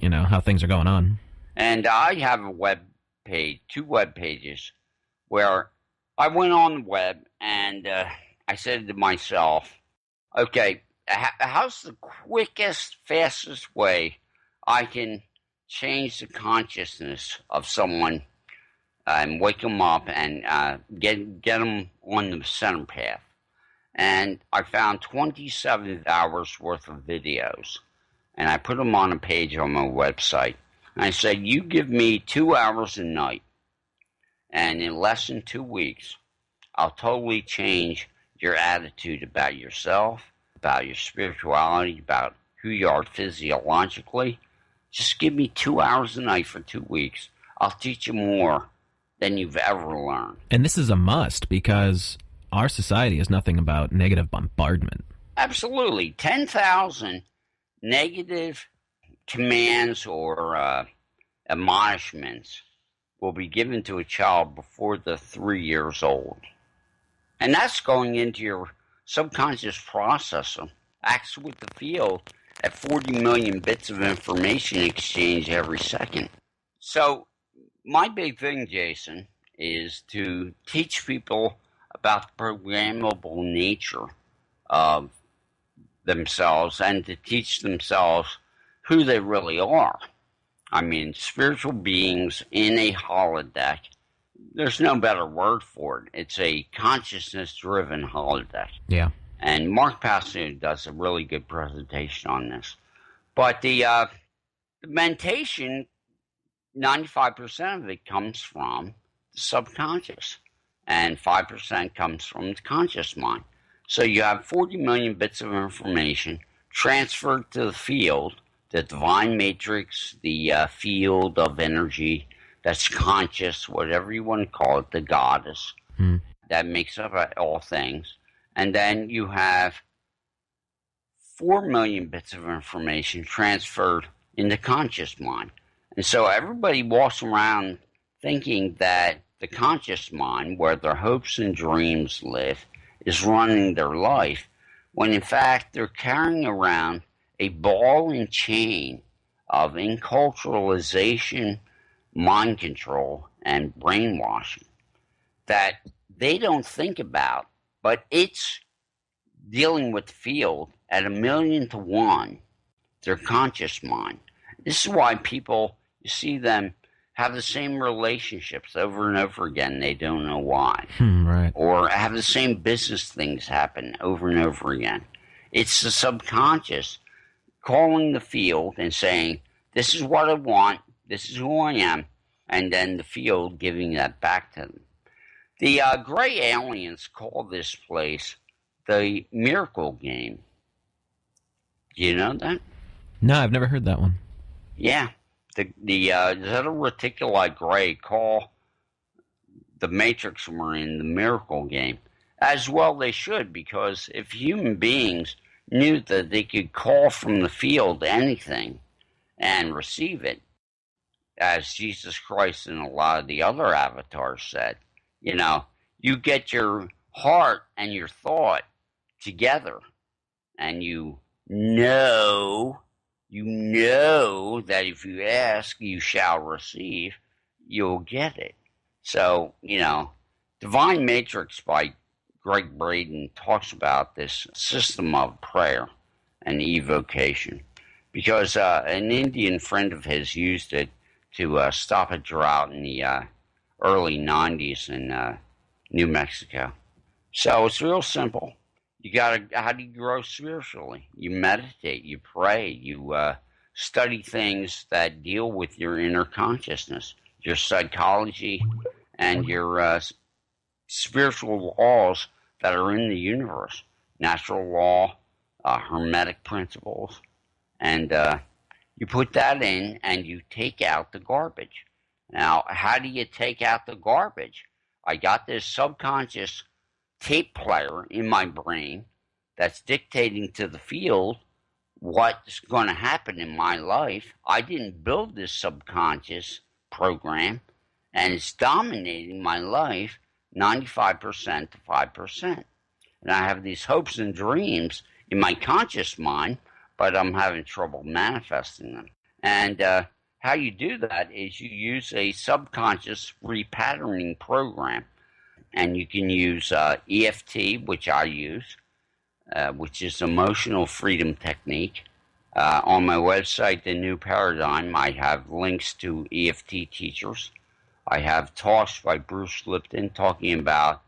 how things are going on. And I have a web page, 2 web pages, where I went on the web and I said to myself, Okay, how's the quickest, fastest way I can change the consciousness of someone and wake them up and get them on the center path? And I found 27 hours worth of videos, and I put them on a page on my website. And I said, you give me 2 hours a night, and in less than 2 weeks, I'll totally change your attitude about yourself, about your spirituality, about who you are physiologically. Just give me 2 hours a night for 2 weeks. I'll teach you more than you've ever learned. And this is a must because our society is nothing about negative bombardment. Absolutely. 10,000 negative commands or admonishments will be given to a child before they're 3 years old. And that's going into your subconscious processor. Acts with the field at 40 million bits of information exchange every second. So my big thing, Jason, is to teach people about the programmable nature of themselves and to teach themselves who they really are. I mean, spiritual beings in a holodeck. There's no better word for it. It's a consciousness-driven holodeck. Yeah. And Mark Passu does a really good presentation on this. But the mentation, 95% of it comes from the subconscious, and 5% comes from the conscious mind. So you have 40 million bits of information transferred to the field, the divine matrix, the field of energy that's conscious, whatever you want to call it, the goddess that makes up all things. And then you have 4 million bits of information transferred in the conscious mind. And so everybody walks around thinking that the conscious mind, where their hopes and dreams live, is running their life, when in fact they're carrying around a ball and chain of enculturalization, mind control, and brainwashing that they don't think about, but it's dealing with the field at 1,000,000 to 1, their conscious mind. This is why people, you see them have the same relationships over and over again. They don't know why. Right. Or have the same business things happen over and over again. It's the subconscious calling the field and saying, this is what I want, this is who I am, and then the field giving that back to them. The gray aliens call this place the miracle game. Do you know that? No, I've never heard that one. Yeah. The Zeta Reticuli Gray call the Matrix we're in the miracle game. As well they should, because if human beings knew that they could call from the field anything and receive it, as Jesus Christ and a lot of the other avatars said, you know, you get your heart and your thought together, and you know that if you ask, you shall receive, you'll get it. So, you know, Divine Matrix by Greg Braden talks about this system of prayer and evocation, because an Indian friend of his used it to stop a drought in the early 90s in New Mexico. So it's real simple. How do you grow spiritually? You meditate, you pray, you study things that deal with your inner consciousness, your psychology, and your spiritual laws that are in the universe. Natural law, hermetic principles, and you put that in and you take out the garbage. Now, how do you take out the garbage? I got this subconscious tape player in my brain that's dictating to the field what's going to happen in my life. I didn't build this subconscious program, and it's dominating my life 95% to 5%. And I have these hopes and dreams in my conscious mind, but I'm having trouble manifesting them. And how you do that is you use a subconscious repatterning program. And you can use EFT, which I use, which is emotional freedom technique. On my website, The New Paradigm, I have links to EFT teachers. I have talks by Bruce Lipton talking about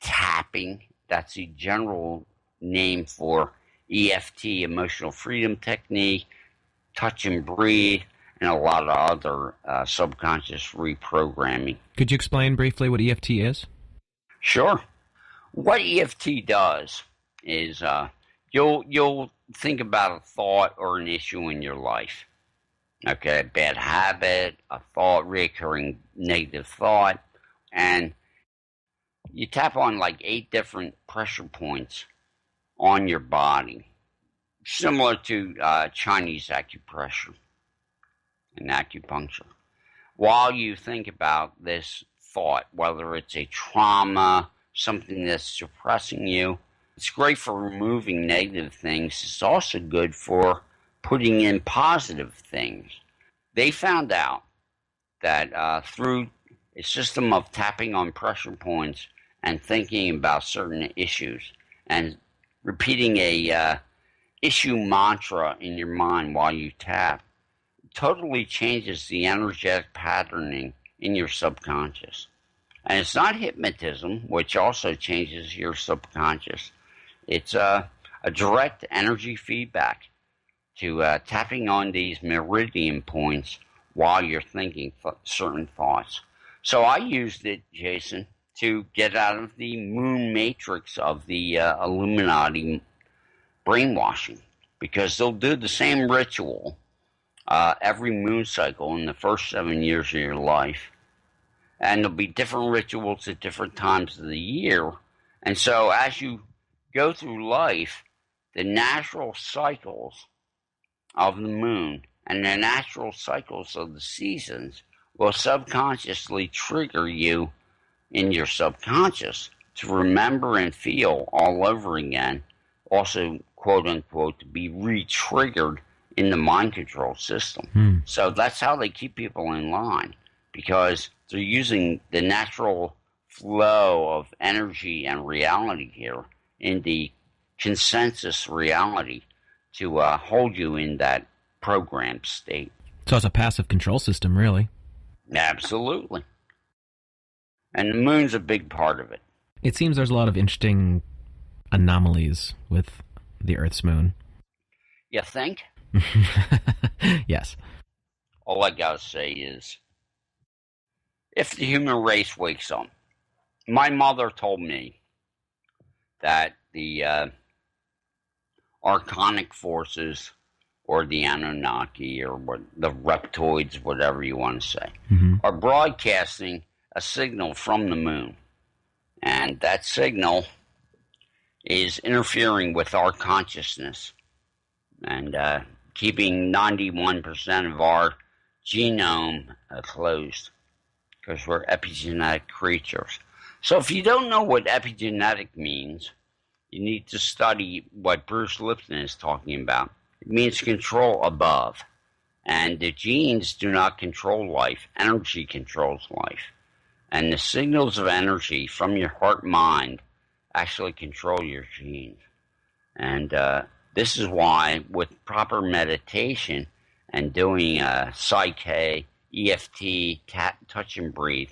tapping. That's the general name for EFT, emotional freedom technique, touch and breathe, and a lot of other subconscious reprogramming. Could you explain briefly what EFT is? Sure. What EFT does is you'll think about a thought or an issue in your life. Okay, a bad habit, a thought, reoccurring negative thought, and you tap on like 8 different pressure points on your body, similar to Chinese acupressure and acupuncture. While you think about this thought, whether it's a trauma, something that's suppressing you, it's great for removing negative things. It's also good for putting in positive things. They found out that through a system of tapping on pressure points and thinking about certain issues and repeating a issue mantra in your mind while you tap, totally changes the energetic patterning in your subconscious. And it's not hypnotism, which also changes your subconscious. It's a direct energy feedback to tapping on these meridian points while you're thinking certain thoughts. So I used it, Jason, to get out of the moon matrix of the Illuminati brainwashing, because they'll do the same ritual every moon cycle in the first 7 years of your life. And there'll be different rituals at different times of the year. And so as you go through life, the natural cycles of the moon and the natural cycles of the seasons will subconsciously trigger you in your subconscious to remember and feel all over again, also, quote unquote, to be re-triggered in the mind control system. So that's how they keep people in line, because they're using the natural flow of energy and reality here in the consensus reality to hold you in that programmed state. So it's a passive control system, really. Absolutely. And the moon's a big part of it. It seems there's a lot of interesting anomalies with the Earth's moon. You think? Yes. All I gotta say is, if the human race wakes up, my mother told me that the archonic forces, or the Anunnaki, or what, the reptoids, whatever you want to say, are broadcasting a signal from the moon. And that signal is interfering with our consciousness and keeping 91% of our genome closed, because we're epigenetic creatures. So if you don't know what epigenetic means, you need to study what Bruce Lipton is talking about. It means control above. And the genes do not control life. Energy controls life. And the signals of energy from your heart-mind actually control your genes. And this is why, with proper meditation and doing Psyche, EFT, touch and breathe,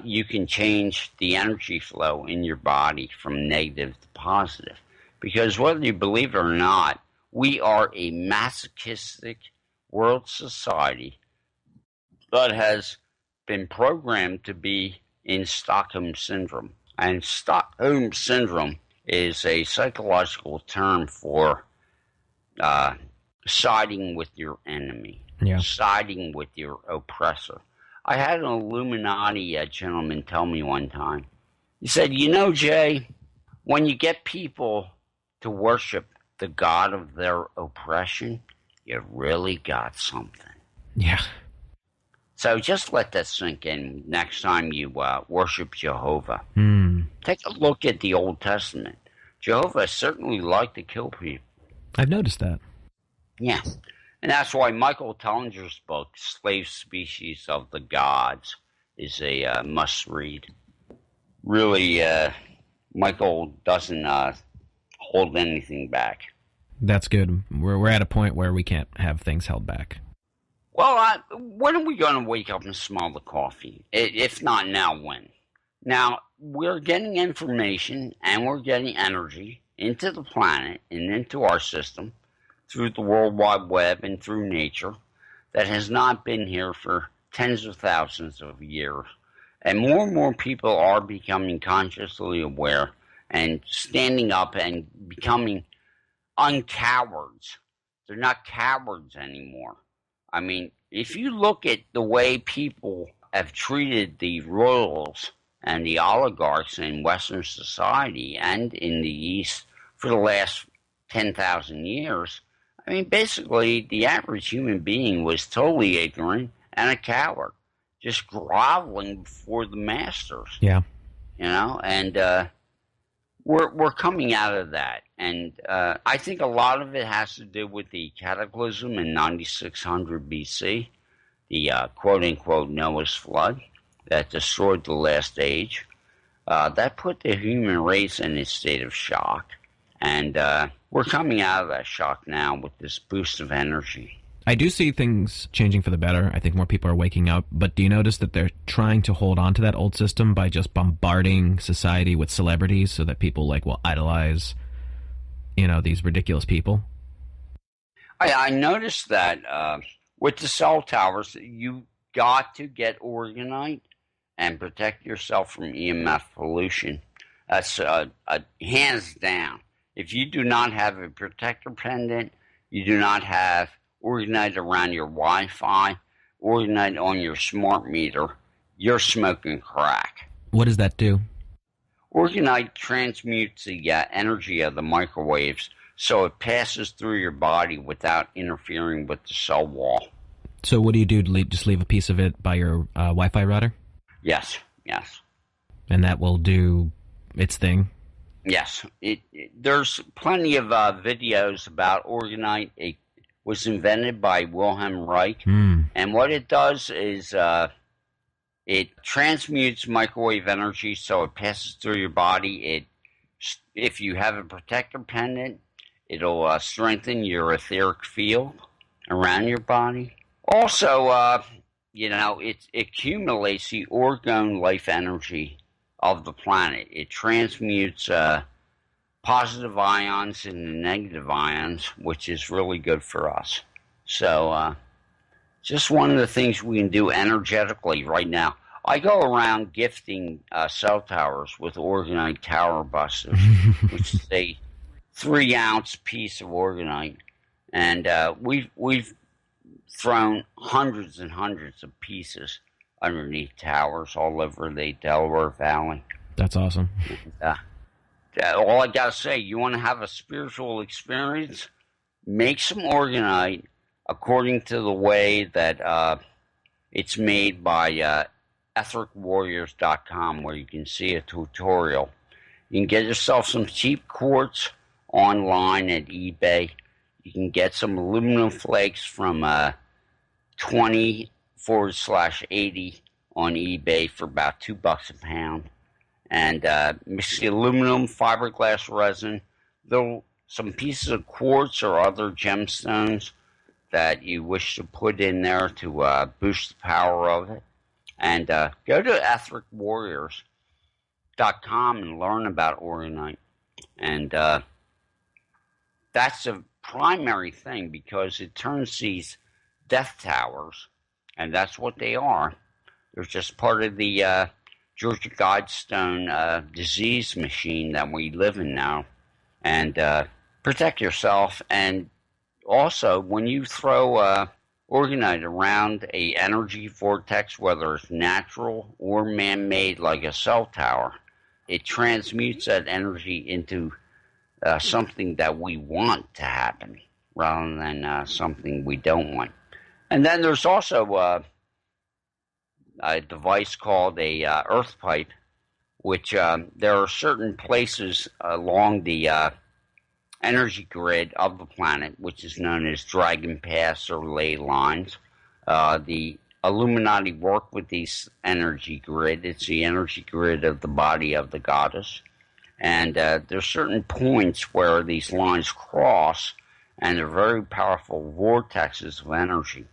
you can change the energy flow in your body from negative to positive. Because whether you believe it or not, we are a masochistic world society that has been programmed to be in Stockholm Syndrome. And Stockholm Syndrome is a psychological term for siding with your enemy, siding with your oppressor. I had an Illuminati gentleman tell me one time. He said, you know, Jay, when you get people to worship the god of their oppression, you really got something. Yeah. So just let that sink in next time you worship Jehovah. Take a look at the Old Testament. Jehovah certainly liked to kill people. I've noticed that. Yeah. And that's why Michael Tellinger's book, Slave Species of the Gods, is a must-read. Really, Michael doesn't hold anything back. That's good. We're at a point where we can't have things held back. Well, when are we going to wake up and smell the coffee? If not now, when? Now, we're getting information and we're getting energy into the planet and into our system through the World Wide Web and through nature that has not been here for tens of thousands of years. And more people are becoming consciously aware and standing up and becoming uncowards. They're not cowards anymore. I mean, if you look at the way people have treated the royals and the oligarchs in Western society and in the East for the last 10,000 years, I mean, basically, the average human being was totally ignorant and a coward, just groveling before the masters. Yeah. You know, and we're coming out of that. And I think a lot of it has to do with the cataclysm in 9600 BC, the quote-unquote Noah's flood that destroyed the last age. That put the human race in a state of shock. And we're coming out of that shock now with this boost of energy. I do see things changing for the better. I think more people are waking up. But do you notice that they're trying to hold on to that old system by just bombarding society with celebrities so that people will idolize, these ridiculous people? I noticed that with the cell towers, you got to get organite and protect yourself from EMF pollution. That's hands down. If you do not have a protector pendant, you do not have organite around your Wi-Fi, organite on your smart meter, you're smoking crack. What does that do? Organite transmutes the energy of the microwaves so it passes through your body without interfering with the cell wall. So what do you do? Just leave a piece of it by your Wi-Fi router? Yes. And that will do its thing? Yes. There's plenty of videos about organite. It was invented by Wilhelm Reich. And what it does is it transmutes microwave energy so it passes through your body. If you have a protector pendant, it'll strengthen your etheric field around your body. Also, it accumulates the orgone life energy of the planet. It transmutes positive ions into negative ions, which is really good for us. So, just one of the things we can do energetically right now. I go around gifting cell towers with organite tower buses, which is a 3-ounce piece of organite, and we've thrown hundreds and hundreds of pieces underneath towers all over the Delaware Valley. That's awesome. All I gotta say, you want to have a spiritual experience? Make some organite according to the way that it's made by ethericwarriors.com, where you can see a tutorial. You can get yourself some cheap quartz online at eBay. You can get some aluminum flakes from 20/80 on eBay for about $2 a pound. And mix the aluminum, fiberglass resin, some pieces of quartz or other gemstones that you wish to put in there to boost the power of it. And go to ethericwarriors.com and learn about organite. And that's a primary thing, because it turns these death towers, and that's what they are. They're just part of the Georgia Guidestone disease machine that we live in now. And protect yourself. And also, when you throw organite around a energy vortex, whether it's natural or man-made like a cell tower, it transmutes that energy into something that we want to happen rather than something we don't want. And then there's also a device called a earth pipe, which there are certain places along the energy grid of the planet, which is known as dragon paths or ley lines. The Illuminati work with these energy grid. It's the energy grid of the body of the goddess. And there's certain points where these lines cross, and they're very powerful vortexes of energy.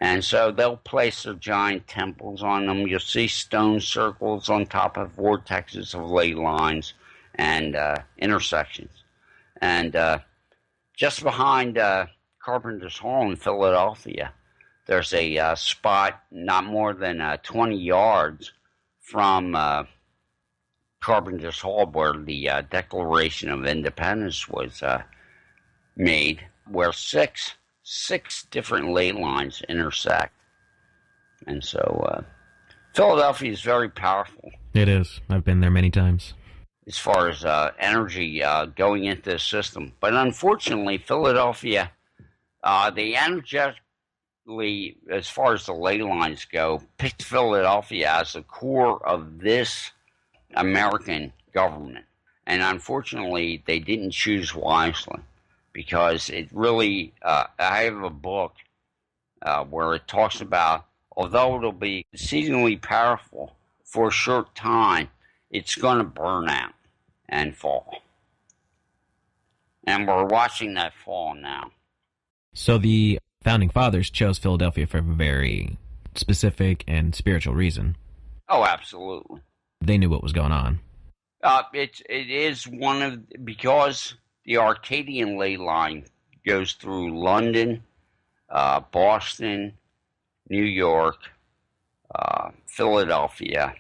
And so they'll place their giant temples on them. You'll see stone circles on top of vortexes of ley lines and intersections. And just behind Carpenter's Hall in Philadelphia, there's a spot not more than 20 yards from Carpenter's Hall where the Declaration of Independence was made, where six different ley lines intersect. And so Philadelphia is very powerful. It is. I've been there many times. As far as energy going into the system. But unfortunately, Philadelphia, they energetically, as far as the ley lines go, picked Philadelphia as the core of this American government. And unfortunately, they didn't choose wisely, because it really, I have a book where it talks about, although it'll be exceedingly powerful for a short time, it's going to burn out and fall. And we're watching that fall now. So the Founding Fathers chose Philadelphia for a very specific and spiritual reason. Oh, absolutely. They knew what was going on. It is one of, because the Arcadian ley line goes through London, Boston, New York, Philadelphia,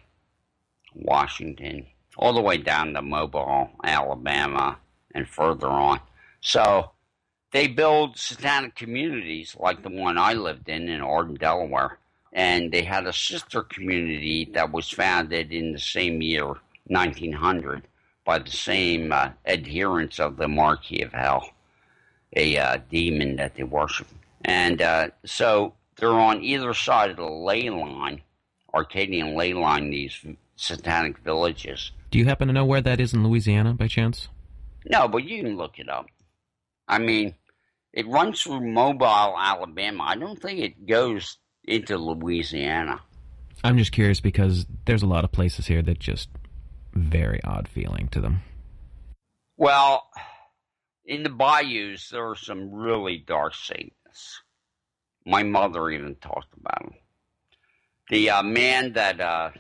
Washington, all the way down to Mobile, Alabama, and further on. So they build satanic communities like the one I lived in Arden, Delaware. And they had a sister community that was founded in the same year, 1900, by the same adherents of the Marquis of Hell, a demon that they worship. And so they're on either side of the ley line, Arcadian ley line, these satanic villages. Do you happen to know where that is in Louisiana, by chance? No, but you can look it up. I mean, it runs through Mobile, Alabama. I don't think it goes into Louisiana. I'm just curious because there's a lot of places here that just very odd feeling to them. Well, in the bayous, there are some really dark Satanists. My mother even talked about them. The man that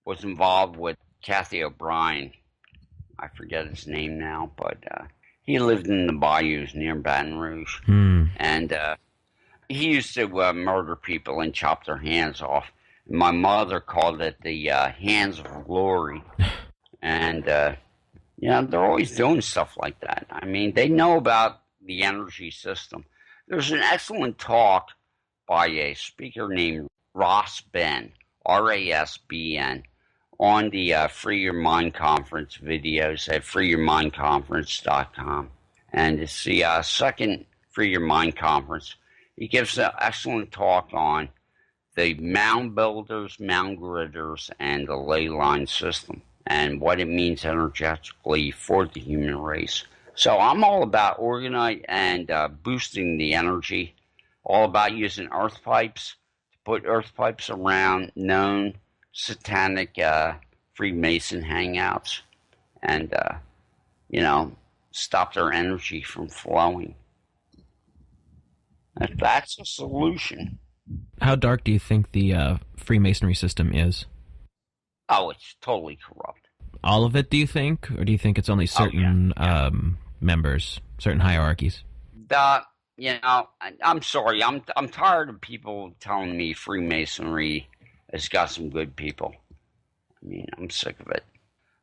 was involved with Kathy O'Brien, I forget his name now, but he lived in the bayous near Baton Rouge. And he used to murder people and chop their hands off. My mother called it the hands of glory. And, they're always doing stuff like that. I mean, they know about the energy system. There's an excellent talk by a speaker named Ross Ben, R-A-S-B-N, on the Free Your Mind Conference videos at freeyourmindconference.com. And it's the second Free Your Mind Conference. He gives an excellent talk on the mound builders, mound gridders, and the ley line system, and what it means energetically for the human race. So I'm all about organizing and boosting the energy, all about using earth pipes, to put earth pipes around known satanic Freemason hangouts, and, stop their energy from flowing. That's a solution. How dark do you think the Freemasonry system is? Oh, it's totally corrupt. All of it, do you think? Or do you think it's only certain members, certain hierarchies? I'm sorry. I'm tired of people telling me Freemasonry has got some good people. I mean, I'm sick of it.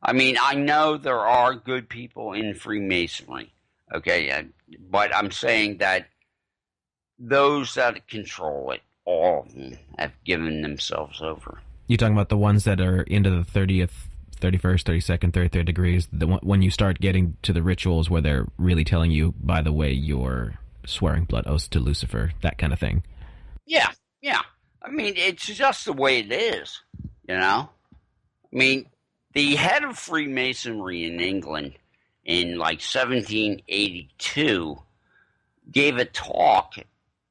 I mean, I know there are good people in Freemasonry, okay? But I'm saying that those that control it, all of them, have given themselves over. You're talking about the ones that are into the 30th, 31st, 32nd, 33rd degrees, when you start getting to the rituals where they're really telling you, by the way, you're swearing blood oaths to Lucifer, that kind of thing. Yeah. I mean, it's just the way it is, I mean, the head of Freemasonry in England in, 1782 gave a talk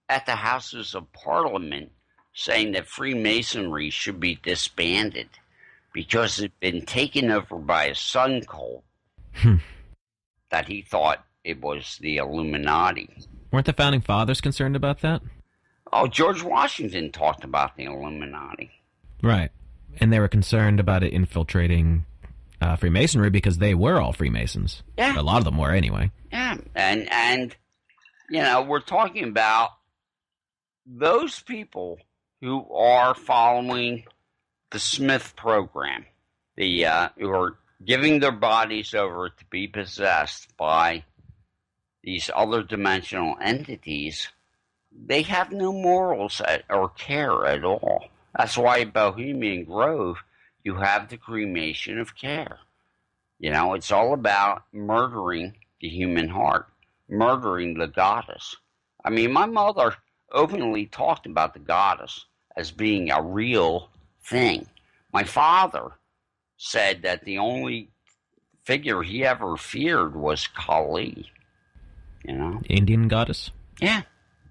at the Houses of Parliament saying that Freemasonry should be disbanded because it had been taken over by a sun cult that he thought it was the Illuminati. Weren't the Founding Fathers concerned about that? Oh, George Washington talked about the Illuminati. Right. And they were concerned about it infiltrating Freemasonry because they were all Freemasons. Yeah. A lot of them were anyway. Yeah, and we're talking about those people who are following the Smith program, who are giving their bodies over to be possessed by these other dimensional entities. They have no morals or care at all. That's why in Bohemian Grove, you have the cremation of care. It's all about murdering the human heart, murdering the goddess. I mean, my mother openly talked about the goddess as being a real thing. My father said that the only figure he ever feared was Kali. Indian goddess? Yeah,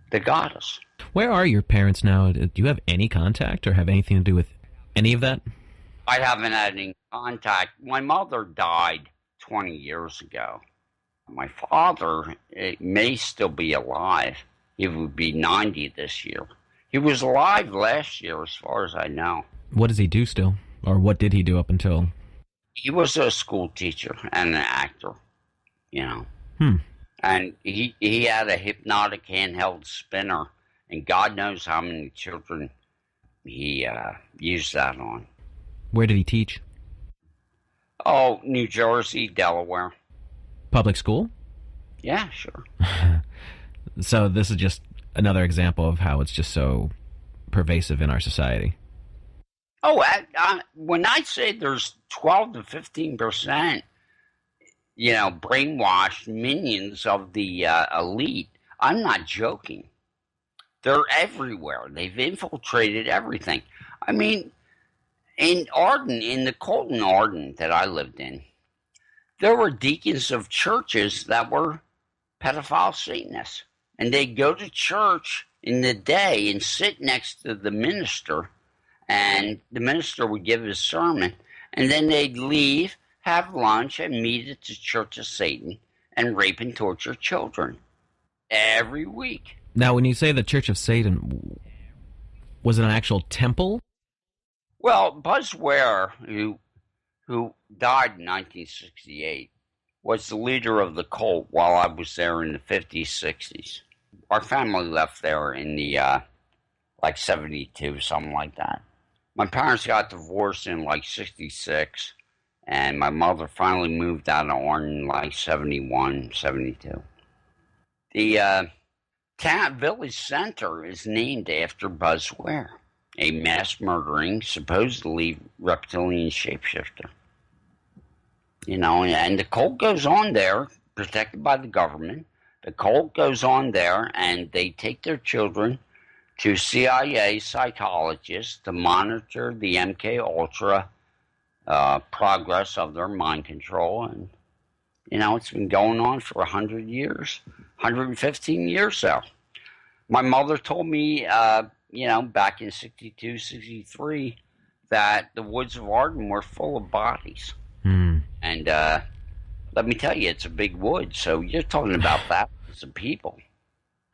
the goddess. Where are your parents now? Do you have any contact or have anything to do with any of that? I haven't had any contact. My mother died 20 years ago. My father may still be alive. He would be 90 this year. He was alive last year, as far as I know. What does he do still? Or what did he do up until? He was a school teacher and an actor, And he had a hypnotic handheld spinner, and God knows how many children he used that on. Where did he teach? Oh, New Jersey, Delaware. Public school? Yeah, sure. So this is just another example of how it's just so pervasive in our society. Oh, when I say there's 12 to 15%, brainwashed minions of the elite, I'm not joking. They're everywhere. They've infiltrated everything. I mean, in Arden, in the Colton Arden that I lived in, there were deacons of churches that were pedophile Satanists. And they'd go to church in the day and sit next to the minister, and the minister would give his sermon, and then they'd leave, have lunch, and meet at the Church of Satan and rape and torture children every week. Now, when you say the Church of Satan, was it an actual temple? Well, Buzz Ware, who died in 1968, was the leader of the cult while I was there in the 50s, 60s. Our family left there in the, 72, something like that. My parents got divorced in, 66, and my mother finally moved out of Arden in, 71, 72. The village center is named after Buzz Ware, a mass-murdering, supposedly reptilian shapeshifter. And the cult goes on there, protected by the government. The cult goes on there, and they take their children to CIA psychologists to monitor the MK Ultra progress of their mind control. And, it's been going on for 100 years, 115 years so. My mother told me, back in 62, 63, that the woods of Arden were full of bodies. And let me tell you, it's a big wood, so you're talking about thousands of people.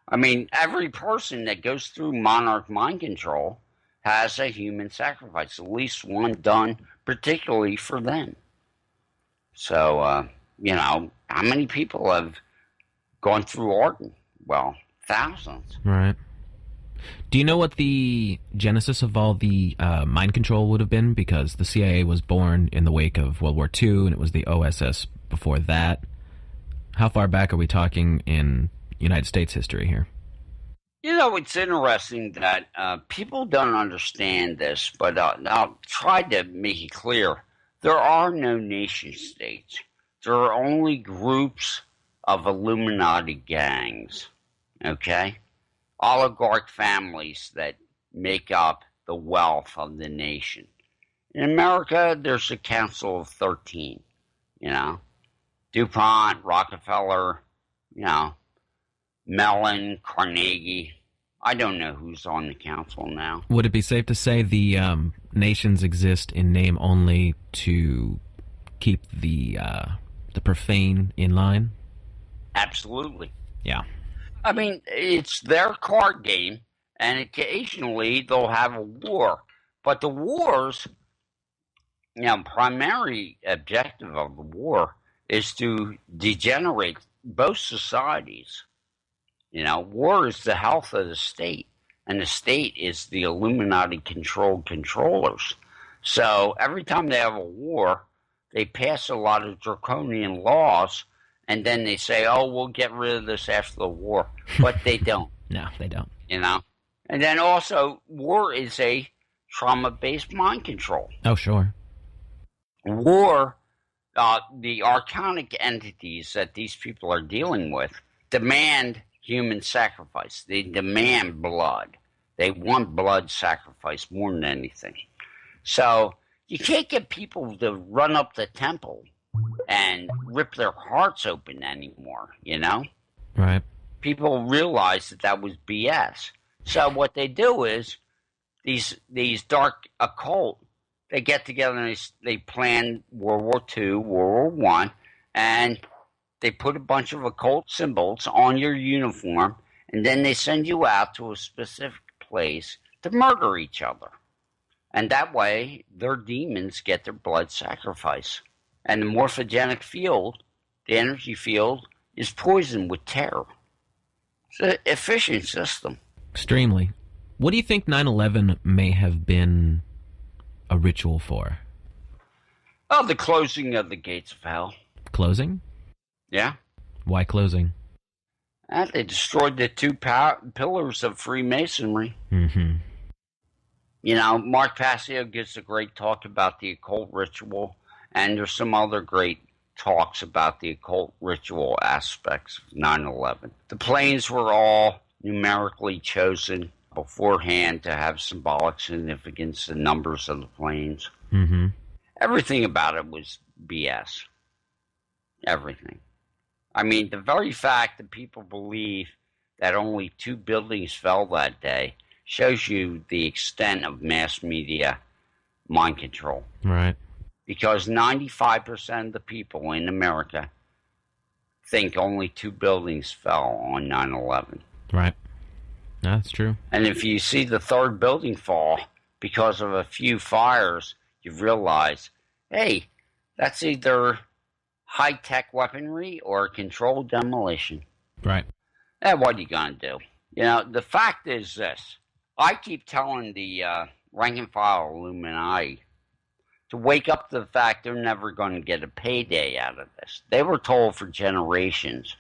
I mean, every person that goes through monarch mind control has a human sacrifice, at least one done particularly for them. So, how many people have gone through Arden? Well, thousands. Right. Do you know what the genesis of all the mind control would have been? Because the CIA was born in the wake of World War II, and it was the OSS before that. How far back are we talking in United States history here? It's interesting that people don't understand this, but I'll try to make it clear. There are no nation states. There are only groups of Illuminati gangs, okay? Oligarch families that make up the wealth of the nation. In America, there's a Council of 13, DuPont, Rockefeller, Mellon, Carnegie. I don't know who's on the council now. Would it be safe to say the nations exist in name only to keep the The profane in line? Absolutely. Yeah. I mean, it's their card game, and occasionally they'll have a war. But the wars, primary objective of the war is to degenerate both societies. War is the health of the state, and the state is the Illuminati controlled controllers. So every time they have a war, they pass a lot of draconian laws, and then they say, oh, we'll get rid of this after the war. But they don't. No, they don't. And then also, war is a trauma-based mind control. Oh, sure. War, the archonic entities that these people are dealing with demand human sacrifice. They demand blood. They want blood sacrifice more than anything. So you can't get people to run up the temple and rip their hearts open anymore, Right. People realize that was BS. So what they do is these dark occult, they get together and they plan World War II, World War I, and they put a bunch of occult symbols on your uniform, and then they send you out to a specific place to murder each other. And that way, their demons get their blood sacrifice. And the morphogenic field, the energy field, is poisoned with terror. It's an efficient system. Extremely. What do you think 9/11 may have been a ritual for? Oh, the closing of the gates of hell. Closing? Yeah. Why closing? And they destroyed the two pillars of Freemasonry. Mm-hmm. Mark Passio gives a great talk about the occult ritual, and there's some other great talks about the occult ritual aspects of 9/11. The planes were all numerically chosen beforehand to have symbolic significance, the numbers of the planes. Mm-hmm. Everything about it was BS. Everything. I mean, the very fact that people believe that only 2 buildings fell that day shows you the extent of mass media mind control. Right. Because 95% of the people in America think only 2 buildings fell on 9/11. Right. That's true. And if you see the 3rd building fall because of a few fires, you realize, hey, that's either high-tech weaponry or controlled demolition. Right. And what are you going to do? The fact is this. I keep telling the rank-and-file Illuminati to wake up to the fact they're never going to get a payday out of this. They were told for generations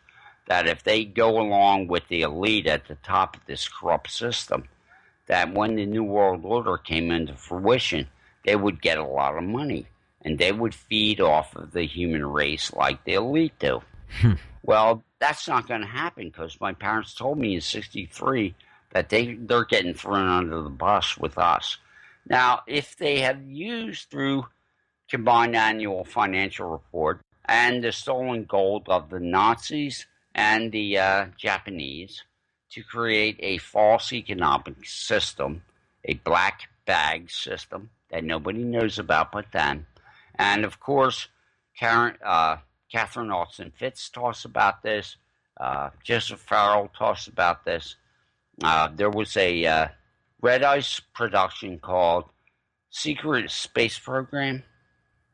that if they go along with the elite at the top of this corrupt system, that when the New World Order came into fruition, they would get a lot of money, and they would feed off of the human race like the elite do. Well, that's not going to happen because my parents told me in '63 that they're getting thrown under the bus with us. Now, if they have used through combined annual financial report and the stolen gold of the Nazis and the Japanese to create a false economic system, a black bag system that nobody knows about but them. And of course, Catherine Austin Fitz talks about this. Joseph Farrell talks about this. There was a Red Ice production called Secret Space Program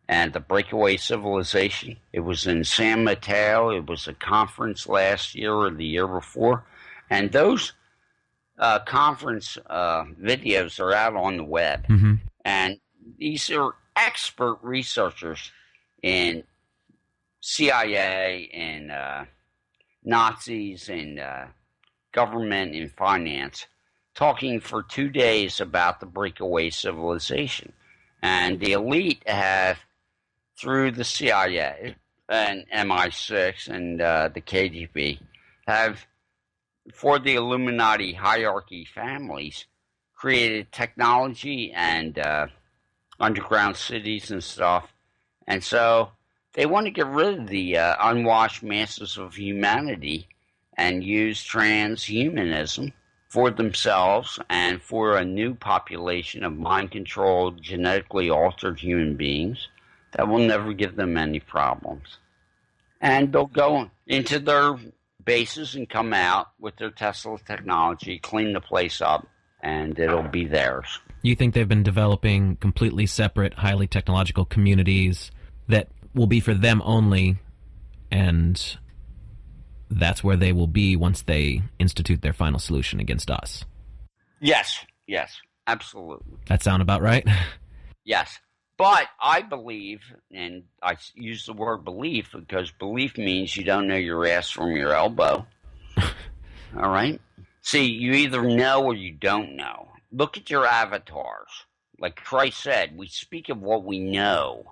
and the Breakaway Civilization. It was in San Mateo. It was a conference last year or the year before. And those conference videos are out on the web. Mm-hmm. And these are expert researchers in CIA and Nazis and government and finance talking for 2 days about the breakaway civilization. And the elite have, through the CIA and MI6 and the KGB, have, for the Illuminati hierarchy families, created technology and underground cities and stuff. And so they want to get rid of the unwashed masses of humanity and use transhumanism for themselves and for a new population of mind-controlled, genetically altered human beings that will never give them any problems. And they'll go into their bases and come out with their Tesla technology, clean the place up, and it'll be theirs. You think they've been developing completely separate, highly technological communities that will be for them only, and that's where they will be once they institute their final solution against us? Yes, absolutely. That sound about right? Yes. But I believe, and I use the word belief because belief means you don't know your ass from your elbow. All right? See, you either know or you don't know. Look at your avatars. Like Christ said, we speak of what we know.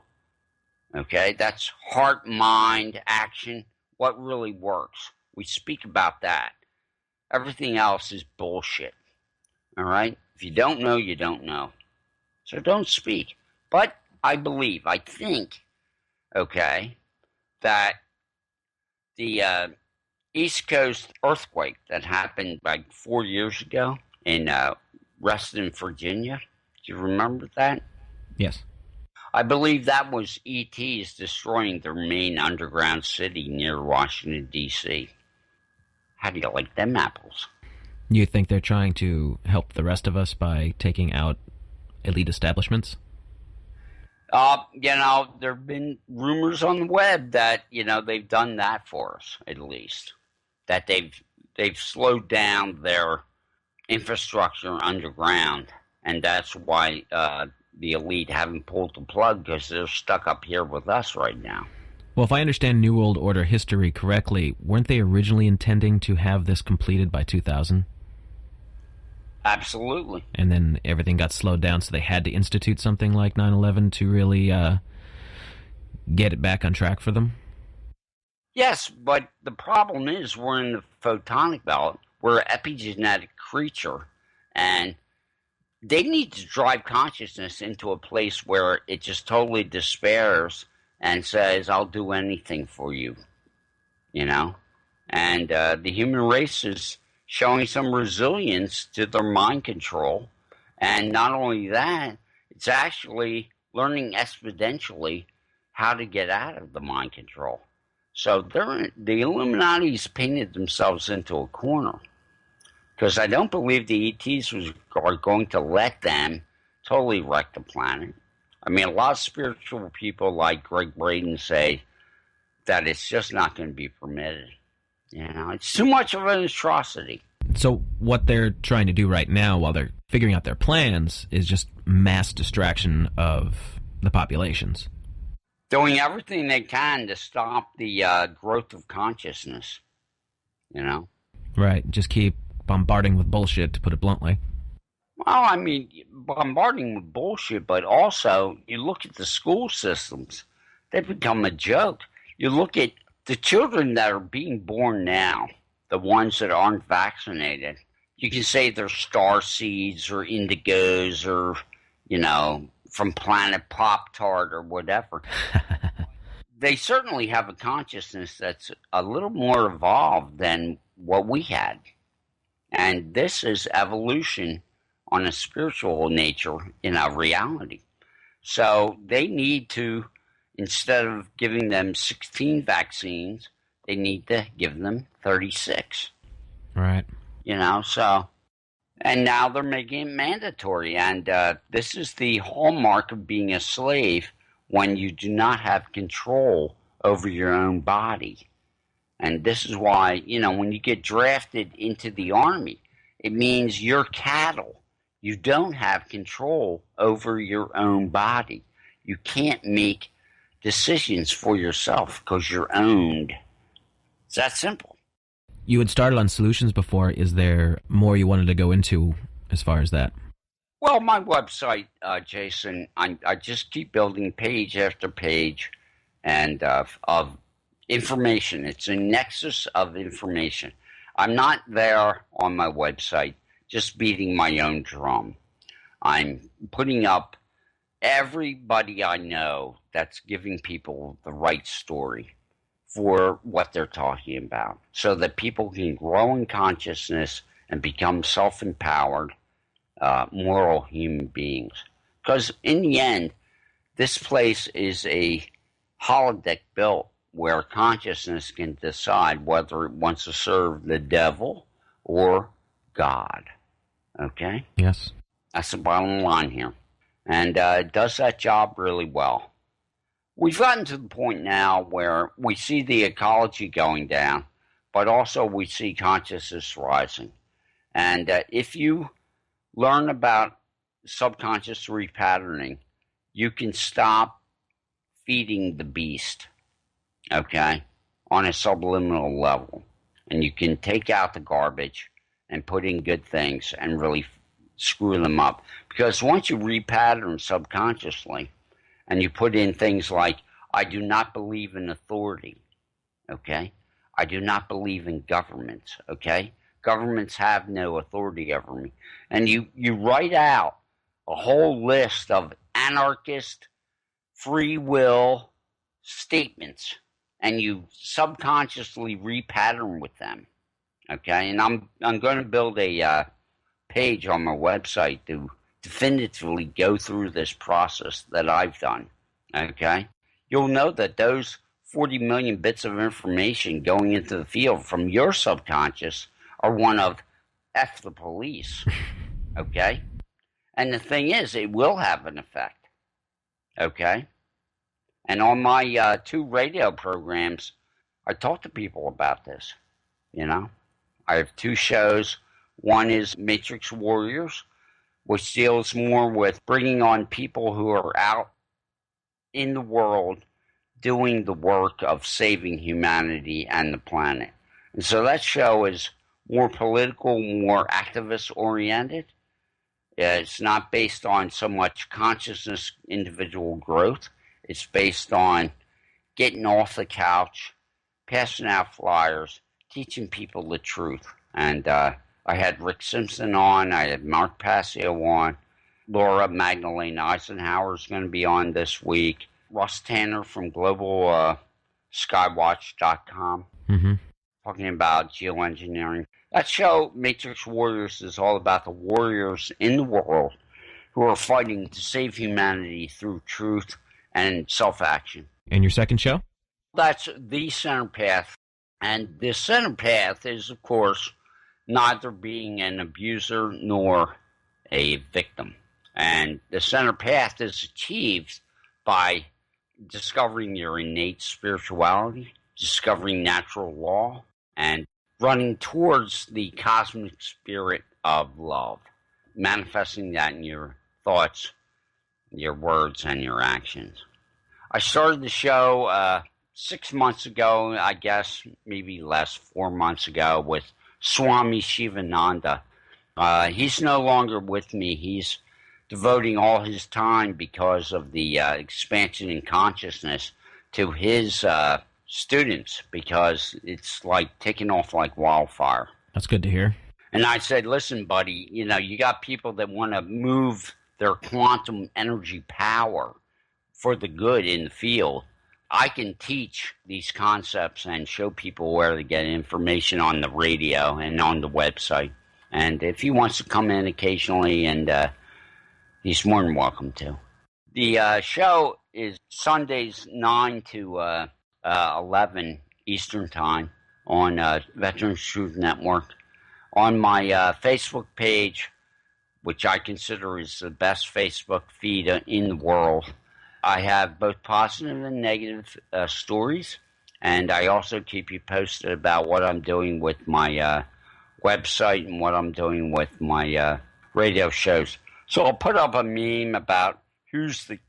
Okay? That's heart, mind, action, what really works. We speak about that. Everything else is bullshit. All right? If you don't know, you don't know. So don't speak. But I think, okay, that the East Coast earthquake that happened like 4 years ago in Reston, Virginia, do you remember that? Yes. I believe that was ETs destroying their main underground city near Washington, D.C. How do you like them apples? You think they're trying to help the rest of us by taking out elite establishments? There have been rumors on the web that, they've done that for us, at least. That they've slowed down their infrastructure underground, and that's why the elite haven't pulled the plug, because they're stuck up here with us right now. Well, if I understand New World Order history correctly, weren't they originally intending to have this completed by 2000? Absolutely. And then everything got slowed down, so they had to institute something like 9/11 to really get it back on track for them? Yes, but the problem is we're in the photonic belt. We're an epigenetic creature, and they need to drive consciousness into a place where it just totally despairs and says, I'll do anything for you, And the human race is showing some resilience to their mind control. And not only that, it's actually learning exponentially how to get out of the mind control. So the Illuminati's painted themselves into a corner. Because I don't believe the ETs are going to let them totally wreck the planet. I mean, a lot of spiritual people like Greg Braden say that it's just not going to be permitted. It's too much of an atrocity. So what they're trying to do right now while they're figuring out their plans is just mass distraction of the populations. Doing everything they can to stop the growth of consciousness, Right, just keep bombarding with bullshit, to put it bluntly. Well, I mean, bombarding with bullshit, but also you look at the school systems, they've become a joke. You look at the children that are being born now, the ones that aren't vaccinated. You can say they're star seeds or indigos or, from Planet Pop-Tart or whatever. They certainly have a consciousness that's a little more evolved than what we had. And this is evolution on a spiritual nature in our reality. So they need to, instead of giving them 16 vaccines, they need to give them 36. Right. And now they're making it mandatory. And this is the hallmark of being a slave, when you do not have control over your own body. And this is why, when you get drafted into the army, it means you're cattle. You don't have control over your own body. You can't make decisions for yourself because you're owned. It's that simple. You had started on solutions before. Is there more you wanted to go into as far as that? Well, my website, Jason, I just keep building page after page and of information. It's a nexus of information. I'm not there on my website just beating my own drum. I'm putting up everybody I know that's giving people the right story for what they're talking about, so that people can grow in consciousness and become self-empowered, moral human beings. Because in the end, this place is a holodeck built where consciousness can decide whether it wants to serve the devil or God. Okay? Yes. That's the bottom line here. And it does that job really well. We've gotten to the point now where we see the ecology going down, but also we see consciousness rising. And if you learn about subconscious repatterning, you can stop feeding the beast, okay, on a subliminal level. And you can take out the garbage and put in good things and really screw them up. Because once you repattern subconsciously and you put in things like, I do not believe in authority, okay? I do not believe in governments, okay? Governments have no authority over me. And you write out a whole list of anarchist, free will statements, and you subconsciously repattern with them, okay? And I'm going to build a page on my website to definitively go through this process that I've done, okay? You'll know that those 40 million bits of information going into the field from your subconscious are one of F the police, okay? And the thing is, it will have an effect, okay? And on my 2 radio programs, I talk to people about this, you know? I have 2 shows. One is Matrix Warriors, which deals more with bringing on people who are out in the world doing the work of saving humanity and the planet. And so that show is more political, more activist-oriented. It's not based on so much consciousness, individual growth. It's based on getting off the couch, passing out flyers, teaching people the truth. And I had Rick Simpson on. I had Mark Passio on. Laura Magdalene Eisenhower is going to be on this week. Russ Tanner from Global Skywatch.com, talking about geoengineering. That show, Matrix Warriors, is all about the warriors in the world who are fighting to save humanity through truth and self-action. And your second show? That's The Center Path. And the center path is, of course, neither being an abuser nor a victim. And the center path is achieved by discovering your innate spirituality, discovering natural law, and running towards the cosmic spirit of love, manifesting that in your thoughts, your words, and your actions. I started the show 6 months ago, I guess, maybe less, 4 months ago, with Swami Shivananda. He's no longer with me. He's devoting all his time because of the expansion in consciousness to his students, because it's like taking off like wildfire. That's good to hear. And I said, listen, buddy, you know, you got people that want to move their quantum energy power for the good in the field. I can teach these concepts and show people where to get information on the radio and on the website. And if he wants to come in occasionally, and he's more than welcome to. The show is Sundays 9 to 11 Eastern Time on Veterans Truth Network. On my Facebook page, which I consider is the best Facebook feed in the world, I have both positive and negative stories, and I also keep you posted about what I'm doing with my website and what I'm doing with my radio shows. So I'll put up a meme about who's the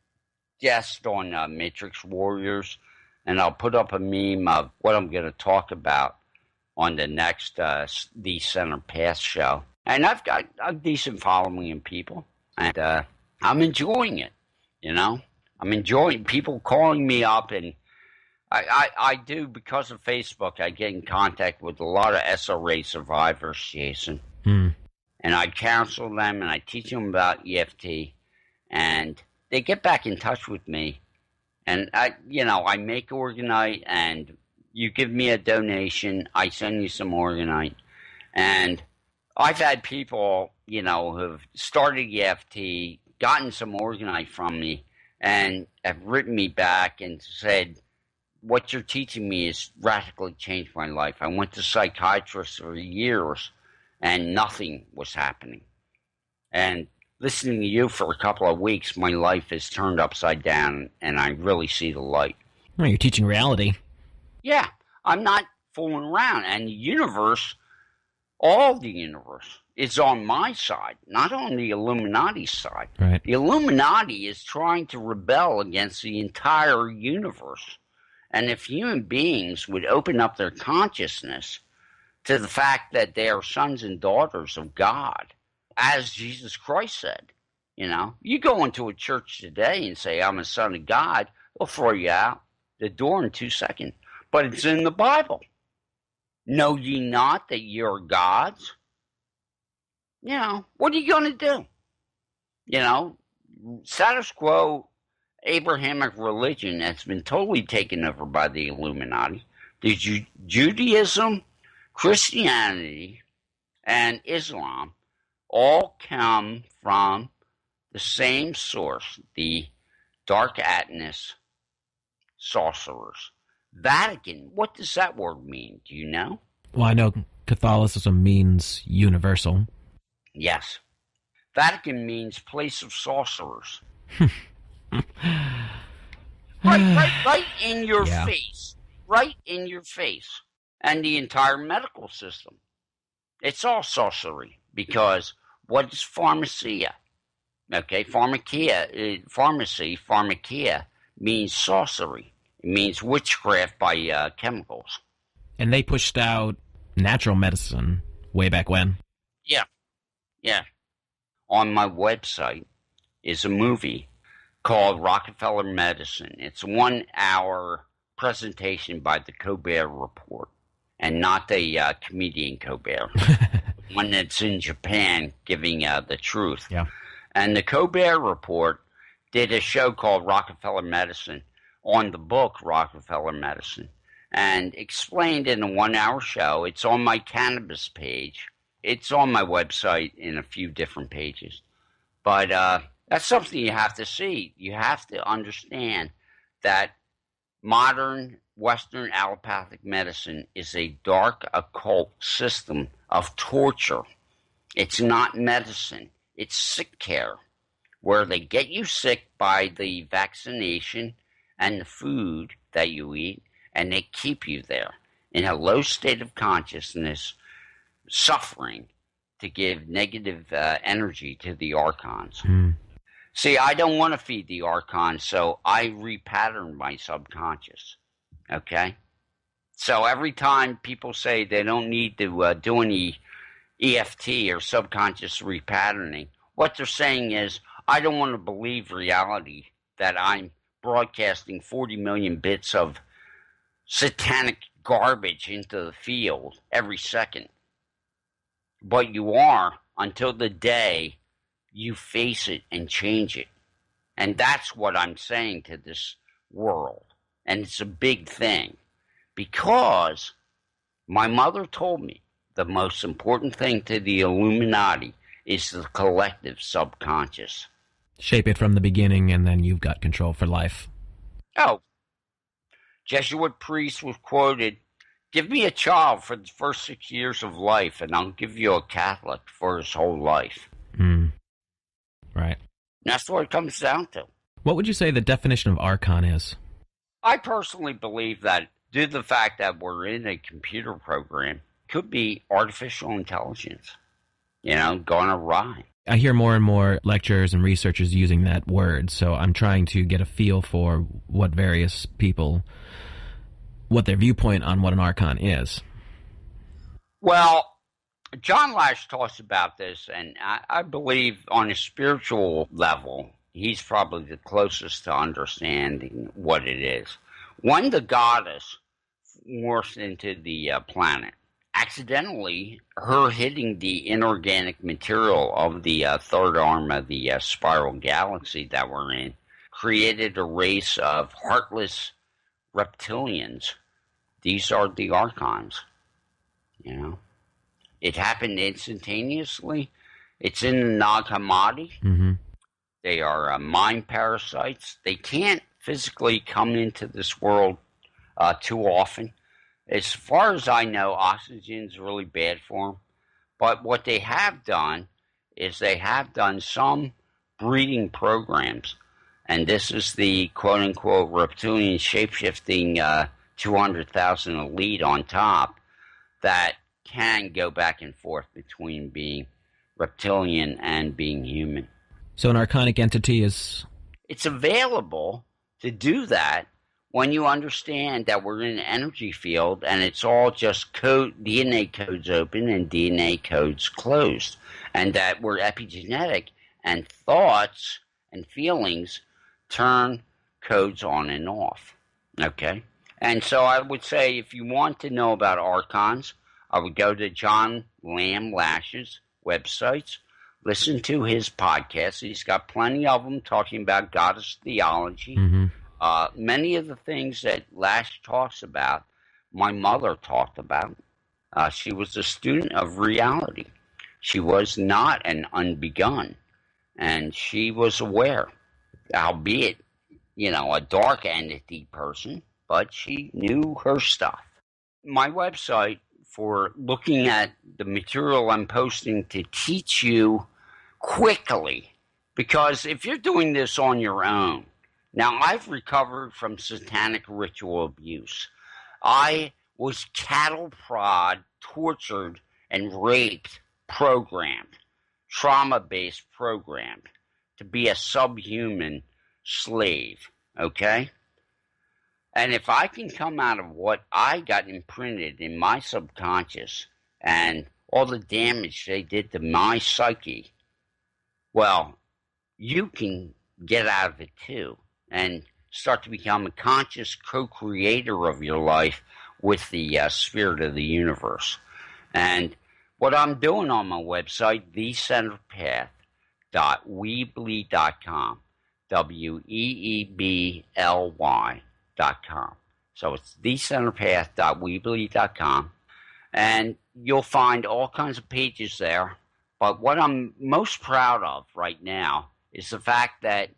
guest on Matrix Warriors, and I'll put up a meme of what I'm going to talk about on the next The Center Path show. And I've got a decent following in people, and I'm enjoying it, you know. I'm enjoying people calling me up, and I do, because of Facebook, I get in contact with a lot of SRA survivors, Jason. And I counsel them, and I teach them about EFT, and they get back in touch with me. And I make Organite, and you give me a donation, I send you some Organite. And I've had people, you know, who've started EFT, gotten some Organite from me, and have written me back and said, what you're teaching me has radically changed my life. I went to psychiatrists for years, and nothing was happening. And listening to you for a couple of weeks, my life is turned upside down, and I really see the light. Well, you're teaching reality. Yeah, I'm not fooling around. And the universe, all the universe, is on my side, not on the Illuminati side. Right. The Illuminati is trying to rebel against the entire universe. And if human beings would open up their consciousness to the fact that they are sons and daughters of God, as Jesus Christ said, you go into a church today and say, I'm a son of God, they'll throw you out the door in 2 seconds. But it's in the Bible. Know ye not that you're gods? What are you going to do? Status quo Abrahamic religion has been totally taken over by the Illuminati. The Judaism, Christianity, and Islam all come from the same source, the Dark Atlas sorcerers. Vatican, what does that word mean? Do you know? Well, I know Catholicism means universal. Yes. Vatican means place of sorcerers. right in your face. Right in your face. And the entire medical system. It's all sorcery. Because what is pharmacia? Okay, pharmacia means sorcery. It means witchcraft by chemicals. And they pushed out natural medicine way back when. Yeah. On my website is a movie called Rockefeller Medicine. It's a 1-hour presentation by the Colbert Report, and not the comedian Colbert, one that's in Japan giving the truth. Yeah. And the Colbert Report did a show called Rockefeller Medicine on the book Rockefeller Medicine, and explained in a 1-hour show. It's on my cannabis page. It's on my website in a few different pages. But that's something you have to see. You have to understand that modern Western allopathic medicine is a dark occult system of torture. It's not medicine. It's sick care, where they get you sick by the vaccination and the food that you eat, and they keep you there in a low state of consciousness, suffering, to give negative energy to the archons. See, I don't want to feed the archons, so I repattern my subconscious. Okay? So every time people say they don't need to do any EFT or subconscious repatterning, what they're saying is, I don't want to believe reality that I'm broadcasting 40 million bits of satanic garbage into the field every second. But you are, until the day you face it and change it. And that's what I'm saying to this world. And it's a big thing. Because my mother told me the most important thing to the Illuminati is the collective subconscious. Shape it from the beginning, and then you've got control for life. Oh. Jesuit priest was quoted, give me a child for the first 6 years of life, and I'll give you a Catholic for his whole life. Right. That's what it comes down to. What would you say the definition of archon is? I personally believe that due to the fact that we're in a computer program, could be artificial intelligence, gone awry. I hear more and more lecturers and researchers using that word, so I'm trying to get a feel for what various people, what their viewpoint on what an archon is. Well, John Lash talks about this, and I believe on a spiritual level, he's probably the closest to understanding what it is. When the goddess morphs into the planet, accidentally, her hitting the inorganic material of the third arm of the spiral galaxy that we're in created a race of heartless reptilians. These are the archons, It happened instantaneously. It's in the Nag Hammadi. Mm-hmm. They are mind parasites. They can't physically come into this world too often. As far as I know, oxygen's really bad for them. But what they have done is they have done some breeding programs. And this is the quote-unquote reptilian shape-shifting 200,000 elite on top that can go back and forth between being reptilian and being human. So an archonic entity is... It's available to do that when you understand that we're in an energy field and it's all just code, DNA codes open and DNA codes closed, and that we're epigenetic and thoughts and feelings turn codes on and off. Okay? And so I would say if you want to know about archons, I would go to John Lamb Lash's websites, listen to his podcast. He's got plenty of them talking about goddess theology. Mm-hmm. Many of the things that Lash talks about, my mother talked about. She was a student of reality. She was not an unbegun, and she was aware, albeit, a dark entity person, but she knew her stuff. My website for looking at the material I'm posting to teach you quickly, because if you're doing this on your own, now I've recovered from satanic ritual abuse. I was cattle prod, tortured, and raped, programmed, trauma-based programmed to be a subhuman slave, okay? And if I can come out of what I got imprinted in my subconscious and all the damage they did to my psyche, well, you can get out of it too and start to become a conscious co-creator of your life with the spirit of the universe. And what I'm doing on my website, thecenterpath.weebly.com, WEEBLY.com. So it's thecenterpath.weebly.com, and you'll find all kinds of pages there. But what I'm most proud of right now is the fact that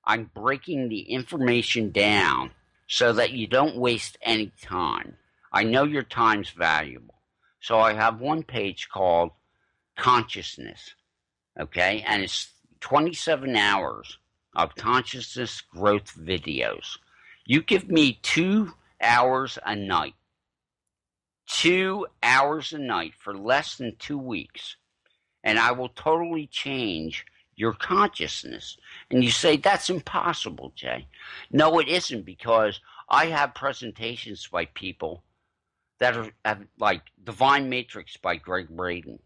I'm breaking the information down so that you don't waste any time. I know your time's valuable. So I have one page called Consciousness, okay? And it's 27 hours of consciousness growth videos. You give me 2 hours a night, 2 hours a night for less than 2 weeks, and I will totally change your consciousness. And you say, that's impossible, Jay. No, it isn't, because I have presentations by people that are like Divine Matrix by Greg Braden,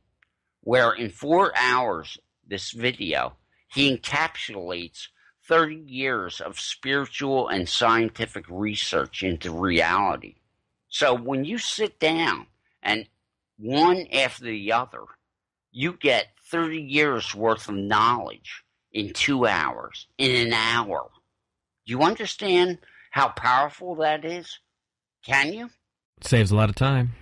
where in 4 hours, this video, he encapsulates 30 years of spiritual and scientific research into reality. So when you sit down and one after the other, you get 30 years worth of knowledge in 2 hours, in an hour. Do you understand how powerful that is? Can you? Saves a lot of time.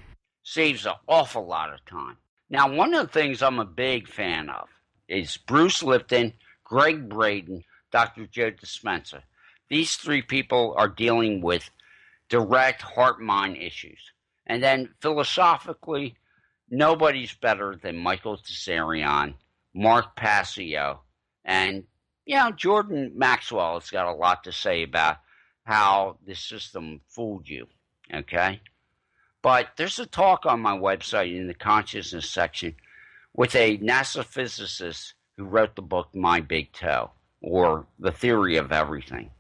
Saves an awful lot of time. Now, one of the things I'm a big fan of is Bruce Lipton, Greg Braden, Dr. Joe Dispenza. These three people are dealing with direct heart-mind issues. And then philosophically, nobody's better than Michael Tsarion, Mark Passio, and, Jordan Maxwell has got a lot to say about how the system fooled you, okay? But there's a talk on my website in the consciousness section with a NASA physicist who wrote the book My Big Toe, or The Theory of Everything.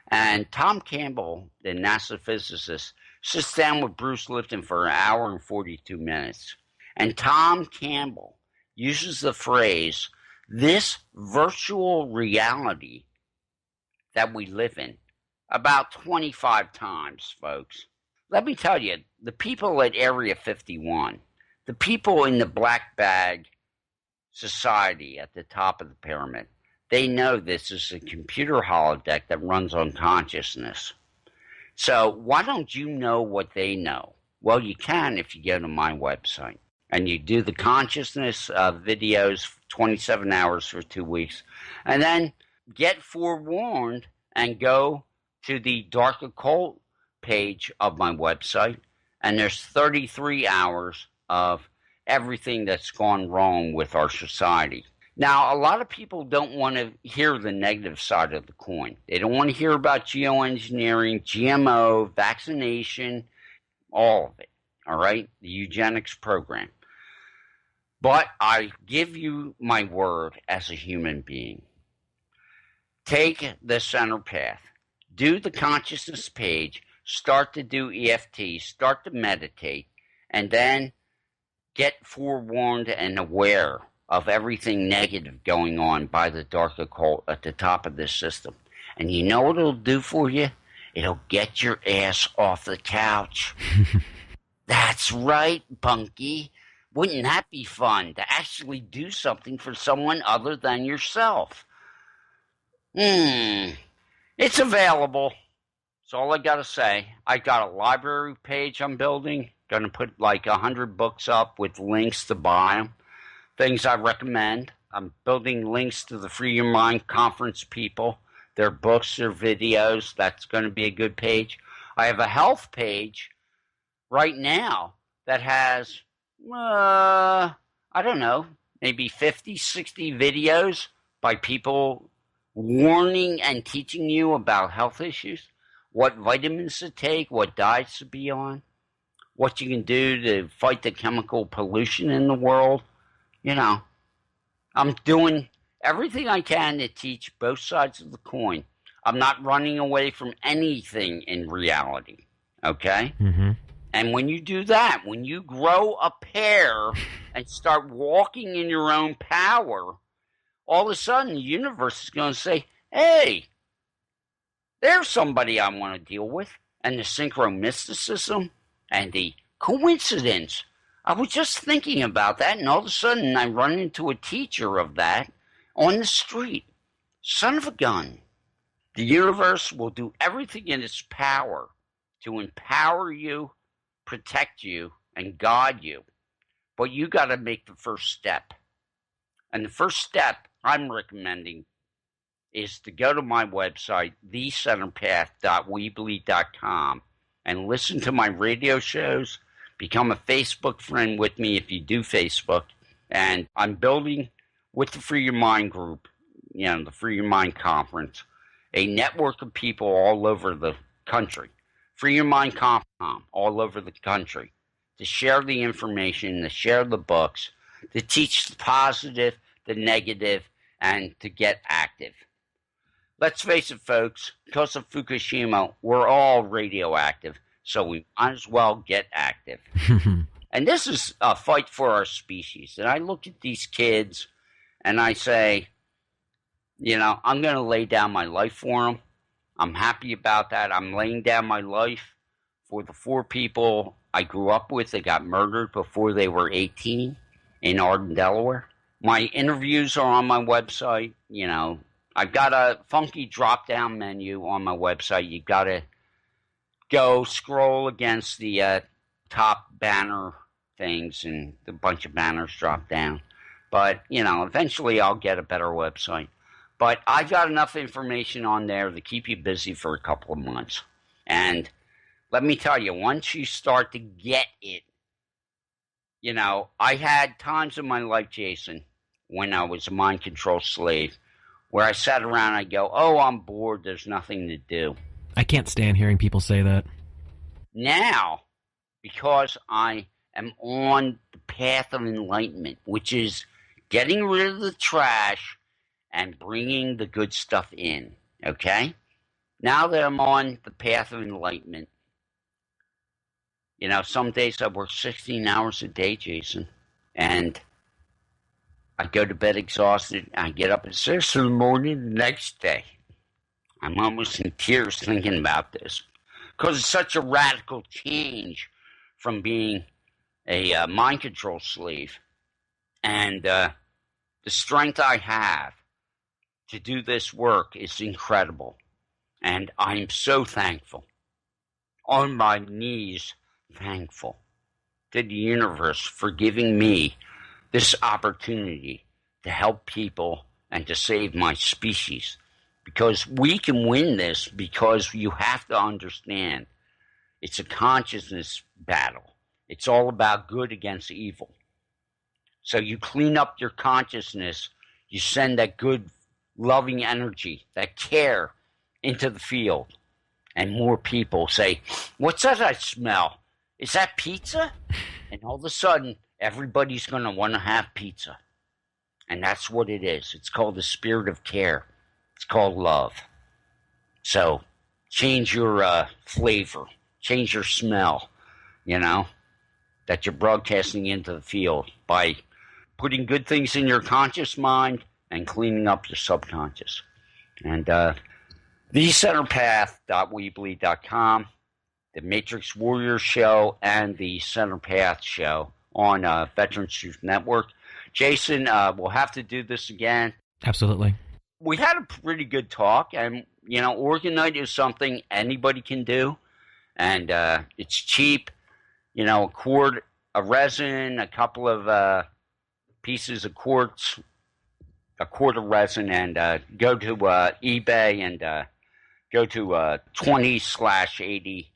And Tom Campbell, the NASA physicist, sits down with Bruce Lipton for an hour and 42 minutes. And Tom Campbell uses the phrase, this virtual reality that we live in, about 25 times, folks. Let me tell you, the people at Area 51, the people in the black bag society at the top of the pyramid, they know this is a computer holodeck that runs on consciousness. So why don't you know what they know? Well, you can if you go to my website and you do the consciousness videos, 27 hours for 2 weeks, and then get forewarned and go to the dark occult page of my website, and there's 33 hours of everything that's gone wrong with our society. Now, a lot of people don't want to hear the negative side of the coin. They don't want to hear about geoengineering, GMO, vaccination, all of it, all right? The eugenics program. But I give you my word as a human being. Take the center path. Do the consciousness page. Start to do EFT. Start to meditate. And then get forewarned and aware of everything negative going on by the dark occult at the top of this system. And you know what it'll do for you? It'll get your ass off the couch. That's right, Bunky. Wouldn't that be fun to actually do something for someone other than yourself? It's available. That's all I got to say. I got a library page I'm building. Going to put like 100 books up with links to buy them. Things I recommend. I'm building links to the Free Your Mind conference people. Their books, their videos. That's going to be a good page. I have a health page right now that has, I don't know, maybe 50, 60 videos by people warning and teaching you about health issues, what vitamins to take, what diets to be on, what you can do to fight the chemical pollution in the world. You know, I'm doing everything I can to teach both sides of the coin. I'm not running away from anything in reality, okay? Mm-hmm. And when you do that, when you grow a pair and start walking in your own power, all of a sudden the universe is going to say, hey, there's somebody I want to deal with. And the synchro-mysticism and the coincidence. I was just thinking about that, and all of a sudden I run into a teacher of that on the street. Son of a gun. The universe will do everything in its power to empower you, protect you, and guide you. But you got to make the first step. And the first step I'm recommending is to go to my website, thecenterpath.weebly.com, and listen to my radio shows. Become a Facebook friend with me if you do Facebook. And I'm building with the Free Your Mind group, you know, the Free Your Mind conference, a network of people all over the country. FreeYourMindConf.com, all over the country, to share the information, to share the books, to teach the positive, the negative, and to get active. Let's face it, folks, because of Fukushima, we're all radioactive, so we might as well get active. And this is a fight for our species. And I look at these kids and I say, you know, I'm going to lay down my life for them. I'm happy about that. I'm laying down my life for the 4 people I grew up with that got murdered before they were 18 in Arden, Delaware. My interviews are on my website. You know, I've got a funky drop-down menu on my website. You've got to go scroll against the top banner things, and a bunch of banners drop down. But, you know, eventually I'll get a better website. But I've got enough information on there to keep you busy for a couple of months. And let me tell you, once you start to get it, you know, I had times in my life, Jason, when I was a mind control slave, where I sat around and I go, oh, I'm bored, there's nothing to do. I can't stand hearing people say that. Now, because I am on the path of enlightenment, which is getting rid of the trash and bringing the good stuff in, okay? Now that I'm on the path of enlightenment, you know, some days I work 16 hours a day, Jason, and I go to bed exhausted. I get up at 6 in the morning the next day. I'm almost in tears thinking about this because it's such a radical change from being a mind control slave. And the strength I have to do this work is incredible. And I'm so thankful, on my knees thankful to the universe for giving me this opportunity to help people and to save my species. Because we can win this, because you have to understand It's a consciousness battle. It's all about good against evil. So you clean up your consciousness, you send that good, loving energy, that care into the field. And more people say, what's that I smell? Is that pizza? And all of a sudden, everybody's going to want to have pizza. And that's what it is. It's called the spirit of care. It's called love. So change your flavor. Change your smell, that you're broadcasting into the field by putting good things in your conscious mind and cleaning up your subconscious. And thecenterpath.weebly.com, the Matrix Warrior Show, and the Center Path Show on Veterans Truth Network. Jason, we'll have to do this again. Absolutely. We had a pretty good talk, and, Orgonite is something anybody can do, and it's cheap. A quart of resin, a couple of pieces of quartz, a quart of resin, and go to eBay and go to 20/80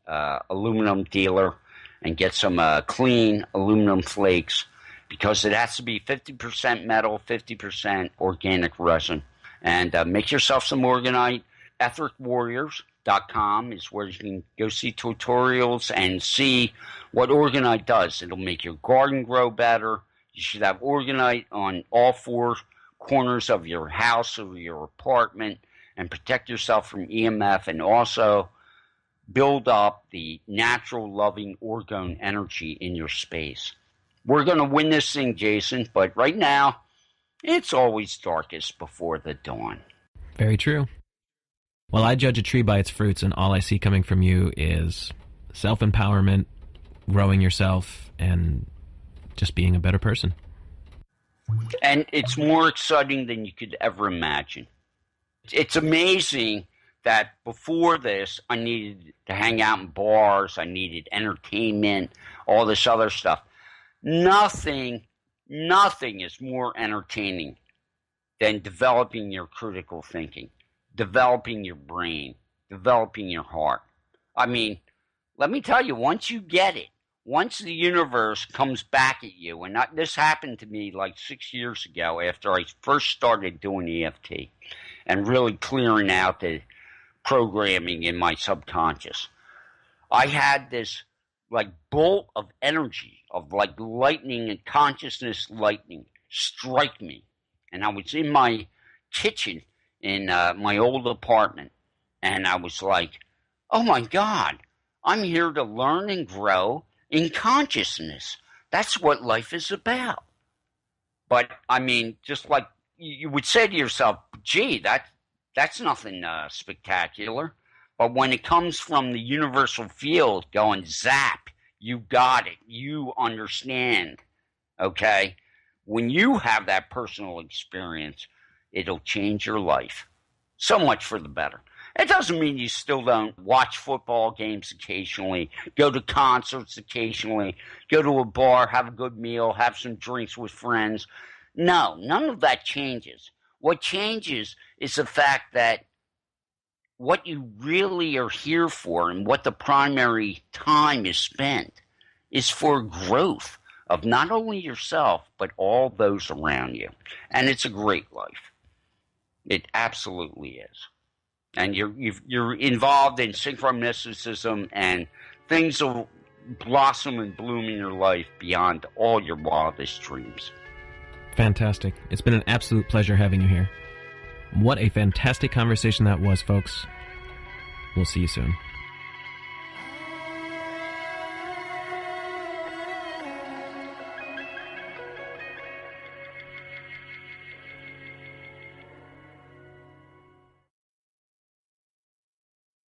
aluminum dealer and get some clean aluminum flakes, because it has to be 50% metal, 50% organic resin. And make yourself some Orgonite. EthericWarriors.com is where you can go see tutorials and see what Orgonite does. It'll make your garden grow better. You should have Orgonite on all four corners of your house or your apartment, and protect yourself from EMF, and also build up the natural loving orgone energy in your space. We're going to win this thing, Jason, but right now, it's always darkest before the dawn. Very true. Well, I judge a tree by its fruits, and all I see coming from you is self-empowerment, growing yourself, and just being a better person. And it's more exciting than you could ever imagine. It's amazing that before this, I needed to hang out in bars, I needed entertainment, all this other stuff. Nothing is more entertaining than developing your critical thinking, developing your brain, developing your heart. I mean, let me tell you, once you get it, once the universe comes back at you, and this happened to me like 6 years ago after I first started doing EFT and really clearing out the programming in my subconscious. I had this like bolt of energy, of like lightning and consciousness lightning strike me. And I was in my kitchen in my old apartment, and I was like, oh my God, I'm here to learn and grow in consciousness. That's what life is about. But I mean, just like you would say to yourself, gee, that's nothing spectacular. But when it comes from the universal field going zap, you got it, you understand, okay? When you have that personal experience, it'll change your life. So much for the better. It doesn't mean you still don't watch football games occasionally, go to concerts occasionally, go to a bar, have a good meal, have some drinks with friends. No, none of that changes. What changes is the fact that what you really are here for and what the primary time is spent is for growth of not only yourself, but all those around you. And it's a great life. It absolutely is. And you're involved in synchromysticism, and things will blossom and bloom in your life beyond all your wildest dreams. Fantastic. It's been an absolute pleasure having you here. What a fantastic conversation that was, folks. We'll see you soon.